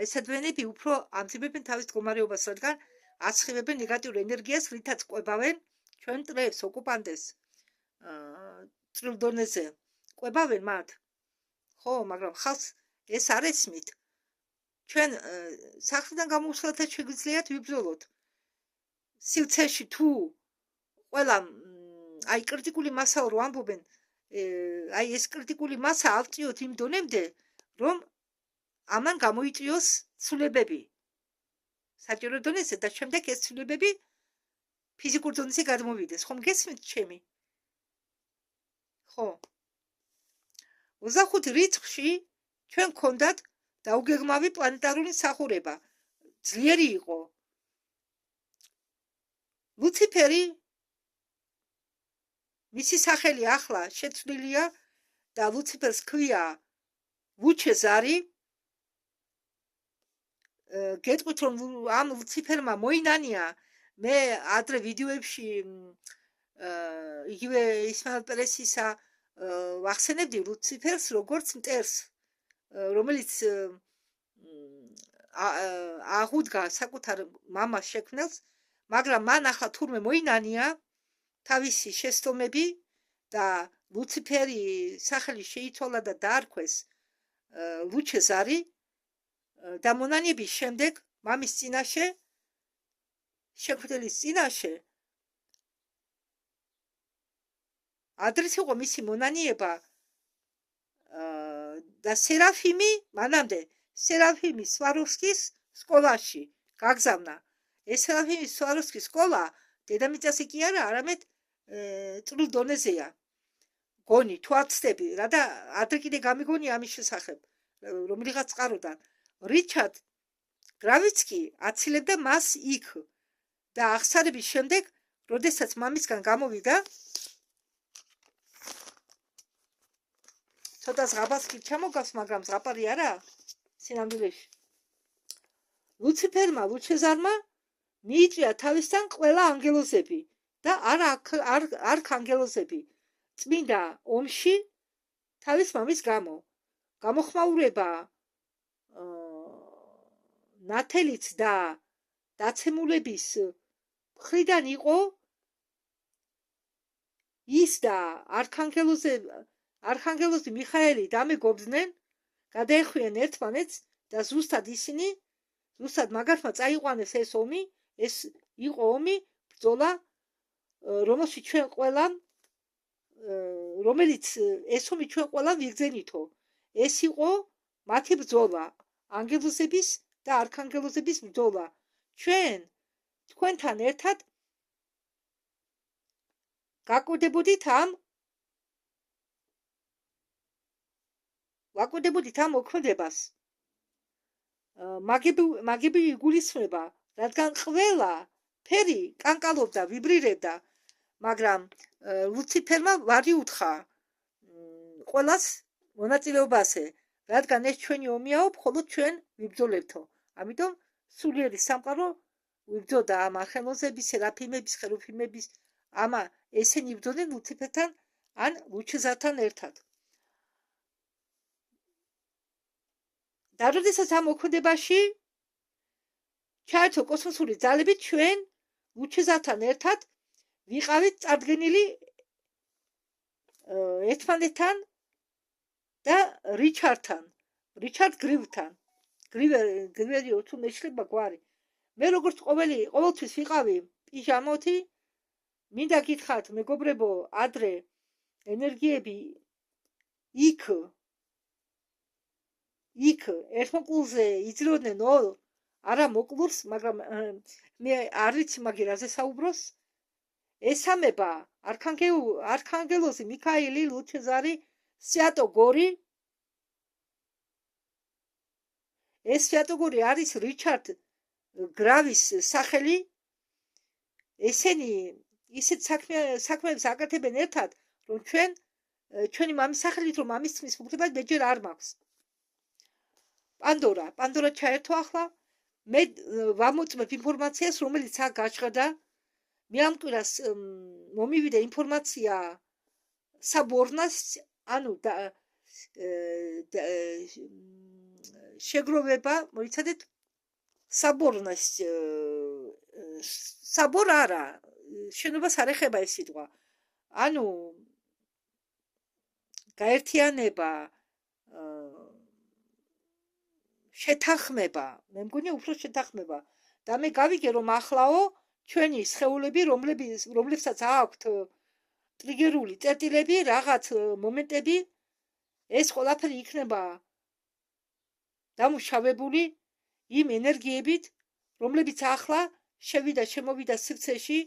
ესადვენები უფრო ამძიმებენ თავის მდგომარეობას, რადგან ასხივებენ ნეგატიურ ენერგიას, რითაც ყვებავენ ჩვენ მტრებს, ოკუპანტებს წვრილ დონეზე ყვებავენ მათ, ხო, მაგრამ ხალხს ეს არ ესმით. ჩვენ სახლიდან გამოსვლათა შეგვიძლიათ ვიბრძოლოთ. სივრცეში თუ ყველა აი კრიტიკული მასა რო ამბობენ, აი ეს კრიტიკული მასა ავწიოთ იმ დონემდე, რომ ამან გამოიწვიოს ცვლილებები საჯარო დონეზე და შემდეგ ეს ცვლილებები ფიზიკურ დონეზე გადმოვიდეს. ხომ გესმით ჩემი? ხო. 25 რიცხვში ჩვენ გქონდათ დაუგეგმავი პლანეტარული მსახურება. ძლიერი იყო. ლუციფერი, მისი სახელი ახლა შეცვლილია და ლუციფერს ქვია ვუჩეზარი. გეტყვით რომ ამ ლუციფერმა მოინანია, მე ადრე ვიდეოებში იგივე ისმაილ პერესისა ვახსენებდი ლუციფერს როგორც მტერს, რომელიც აღუდგა საკუთარ მამას შექმნელს, მაგრამ მან ახლა თურმე მოინანია თავისი შეცდომები და ლუციფერი სახელი შეიცვალა და დაარქვეს ლუჩეზარი და მონანიების შემდეგ მამის წინაშე შექმნილის წინაშე ადრეს იყო მისი მონანიება და სერაფიმი მანამდე სერაფიმი სვაროვსკის სკოლაში გაგზავნა. ეს სერაფიმი სვაროვსკის სკოლა დედამიწაზე კი არა, არამედ წვრილ დონეზეა. გონი თუ არ ვცდები, რა და ადრე კიდე გამიგონია ამის შესახებ, რომელიღაც წყაროდან. რიჩარდ გრავიცკი აცილებდა მას იქ და აღსარების შემდეგ, როდესაც მამისგან გამოვიდა, ცოტა ზღაპარს კი ჩამოგავს, მაგრამ ზღაპარი არა სინამდვილეში. ლუციფერმა, ლუჩეზარმა მიიწვია თავისთან ყველა ანგელოზები და არქანგელოზები წმინდა ომში თავის მამის გამო. გამოხმაურება ნათელიც და დაცემულების მხრიდან იყო ის და არქანგელოზი მიხაელი დამეგობდნენ, გადაეხვიენ ერთმანეთს და ზუსტად ისინი, ზუსტად მაგათმა წაიყვანეს ეს ომი, ეს იყო ომი, ბრძოლა, რომელიც ჩვენ ყველამ ეს ომი ჩვენ ყველამ ვიგრძენითო. ეს იყო მათი ბრძოლა, ანგელოზების და არქანგელოზების ბრძოლა. ჩვენ თქვენთან ერთად ვაკვდებოდით ამ მოქმედებას. მაგები იგულისხმება, რადგან ყველა ფერი კანკალობდა, ვიბრირებდა, მაგრამ ლუციფერმა ვარი უთხრა ყველას მონაწილეობაზე, რადგან ეს ჩვენი ომიაო, მხოლოდ ჩვენ ვიბრძოლებთო. ამიტომ სულიერი სამყარო ვიბრძოდა ამ არქანგელოზების, სერაფიმების, ხერუფიმების, ესენი იბრძოდნენ ლუციფერთან ან ლუჩეზართან ერთად. და როდესაც ამ მოქმედებაში ჩაერთო კოსმოსური ძალები, ჩვენ ლუჩეზართან ერთად ვიყავით წარდგენილი ერთმანეთთან და რიჩარდ გრივთან. გრივერიო თუ მეშლება გვარი. მე როგორც ყოველთვის ვიყავი პიჟამოთი, მინდა გითხრათ, მეგობრებო, ადრე ენერგიები იქ ერთმოკლულზე იძლეოდნენ არა მოკლულს, მაგრამ მე არ ვიცი მაგერაზე საუბროს. ესამება არქანგელოზი მიქაელი, ლუჩეზარი, სვიატო გორი. ეს სვიატო გორი არის რიჩარდ გრავის სახელი. ესენი ისეთ საქმეებს აკეთებენ ერთად, რომ ჩვენი მამის სახელით, რომ მამის თმის უფლება მეჯერ არ მაქვს. პანდორა ჩაერთო ახლა. მე ვამოწმებ ინფორმაციას, რომელიც აქ გაჩღდა. მე ამ კვირას მომივიდა ინფორმაცია საბორნას, ანუ შეგროვება, მოიცადეთ, საბორნას საბორ არა, შენობას არ ეხება ეს სიტყვა. ანუ გაერთიანება, შეთანხმება, მე მგონია უფრო შეთანხმება. და მე გავიგე, რომ ახლაო ჩვენი სხეულები, რომლებსაც აქვთ ტრიგერული წერტილები, რაღაც მომენტები, ეს ყველაფერი იქნება დამუშავებული იმ ენერგიებით, რომლებიც ახლა შემოვიდა სივრცეში,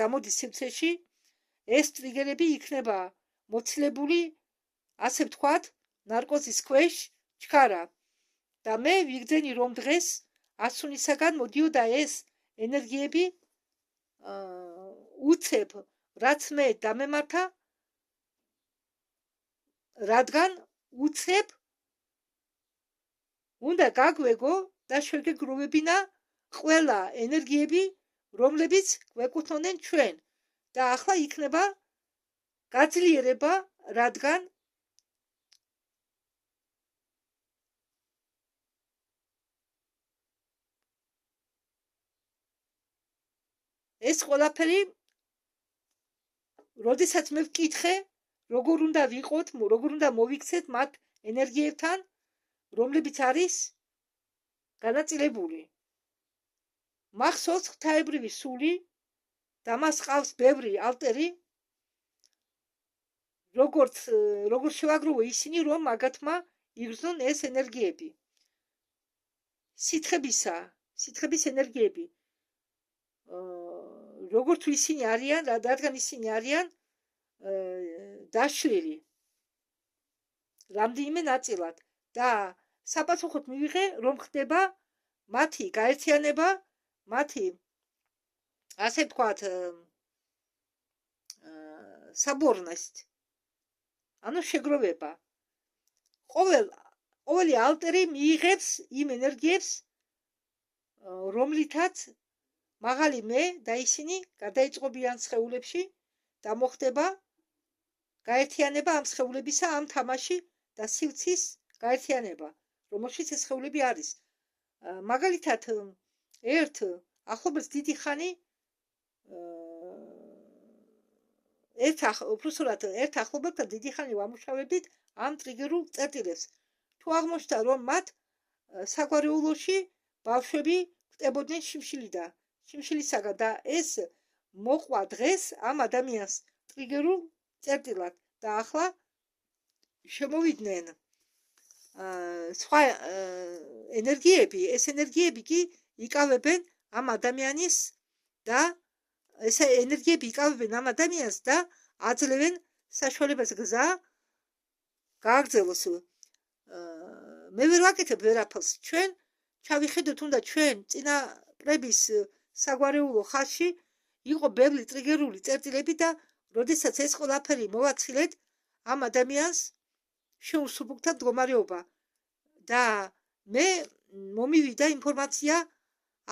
გამოდის სივრცეში, ეს ტრიგერები იქნება მოცილებული, ასე ვთქვათ, ნარკოზის ქვეშ ჩქარა. და მე ვიგრძენი, რომ დღეს ასუნისაგან მოდიოდა ეს ენერგიები უცებ, რაც მე დამემართა, რადგან უცებ უნდა გაგვეგო და შეგეგროვებინა ყველა ენერგიები, რომლებიც გვეკუთვნოდნენ ჩვენ. და ახლა იქნება გაძლიერება, რადგან ეს ყველაფერი, როდესაც მე ვკითხე, როგორ უნდა ვიყოთ, როგორ უნდა მოვიქცეთ მათ ენერგიებთან, რომლებიც არის განაწილებული. მახსოვს ღვთაებრივი სული და მას ყავს ბევრი ალტერი, როგორ შევაგროვო ისინი, რომ მაგათმა იგრძნონ ეს ენერგიები. სითხების ენერგიები. როგორც ისინი არიან, რადგან ისინი არიან დაშლილი რამდენიმე ნაწილად და საპასუხოდ მივიღე, რომ ხდება მათი გაერთიანება, მათი ასე ვთქვათ საბორნესთ, ანუ შეგროვება. ყოველი ალტერი მიიღებს იმ ენერგიებს, რომლითაც მაღალი მე და ისინი გადაიწყობიან სხეულებში და მოხდება გაერთიანება ამ სხეულებისა, ამ თამაში და სივრცის გაერთიანება, რომელშიც ეს სხეულები არის. მაგალითად, ახლობელს დიდი ხანი ერთ ახლობელთან დიდი ხანი ვამუშავებდით ამ ტრიგერულ წერტილებს. თუ აღმოჩნდა, რომ მათ საგვარეულოში ბავშვები ხვდებოდნენ შიმშილისაგან და ეს მოყვა დღეს ამ ადამიანს ტრიგერულ წერტილად და ახლა შემოვიდნენ სხვა ენერგიები, ეს ენერგიები კი იკავებენ ამ ადამიანის და აძლევენ საშუალებას გზა გააგრძელოს. მე ვერ ვაკეთებ ვერაფერს. ჩვენ ჩავიხედოთ, უნდა ჩვენ წინაპრების საგვარეულო ხაზში იყო ბევრი ტრიგერული წერტილები და როდესაც ეს ყველაფერი მოვაცილეთ, ამ ადამიანს შეუსრულებდა მდგომარეობა და მე მომივიდა ინფორმაცია,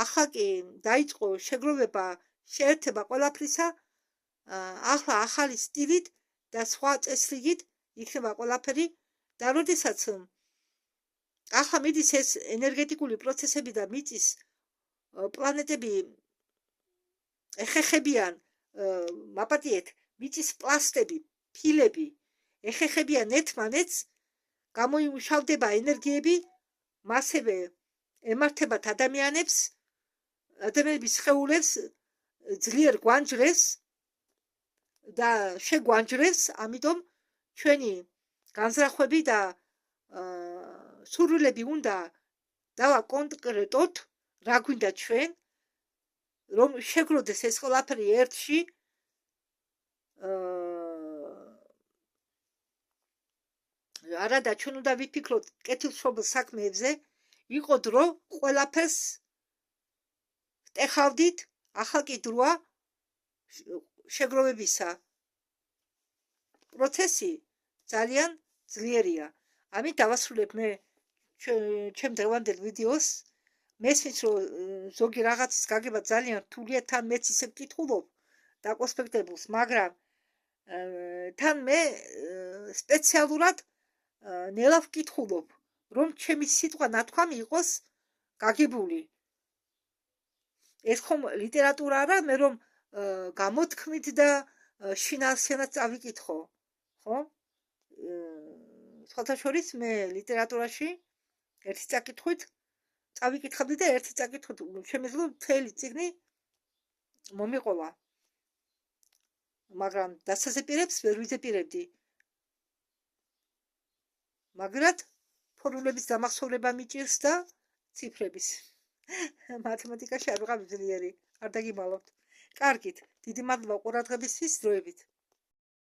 ახლა კი დაიწყო შეგროვება, შეერთება ყველაფრისა, ახლა ახალი სტილით და სხვა წესრიგით იქნება ყველაფერი და როდესაც ახლა მიდის ეს ენერგეტიკული პროცესები და მიწის პლანეტები ეხეხებიან, მაპატიეთ, მიწის პლასტები, ფილები ეხეხებიან ერთმანეთს, გამოიმუშავდება ენერგიები, მასევე ემართებათ ადამიანების სხეულებს, ძლიერ გვანჯრევს და შეგვანჯრევს, ამიტომ ჩვენი განზრახვები და სურვილები უნდა დავაკონკრეტოთ, რა გვინდა ჩვენ, რომ შეგროვდეს ეს ყველაფერი ერთში, არადა ჩვენ უნდა ვიფიქროთ კეთილშობილ საქმეებზე, იყო დრო ყველაფერს ვტეხავდით, ახლა კი დროა შეგროვებისა. პროცესი ძალიან ძლიერია. ამით დავასრულებ მე ჩემ დღევანდელ ვიდეოს. მესმის, რომ ზოგი რაღაცის გაგება ძალიან რთულია, თან მეც ისე ვკითხულობ დაკონსპექტებულს, მაგრამ თან მე სპეციალურად ნელა ვკითხულობ, რომ ჩემი სიტყვა ნათქვამი იყოს გაგებული. ეს ხომ ლიტერატურა არა, მე რომ გამოთქმით და შინაარსიანად წავიკითხო, ხო? სხვათა შორის მე ლიტერატურაში ერთი წაკითხვით წავიკითხავდი და ერთი წაკითხვით შემეძლო მთელი წიგნი მომიყვება. მაგრამ დასაზეპირებს ვერ ვიზეპირებდი. მაგრად ფორმულების დამახსოვრება მიჭირს და ციფრების. მათემატიკაში არ ვიყავ ძლიერი. არ დაგიმალავთ. კარგით, დიდი მადლობა ყურადღებისთვის, დროებით.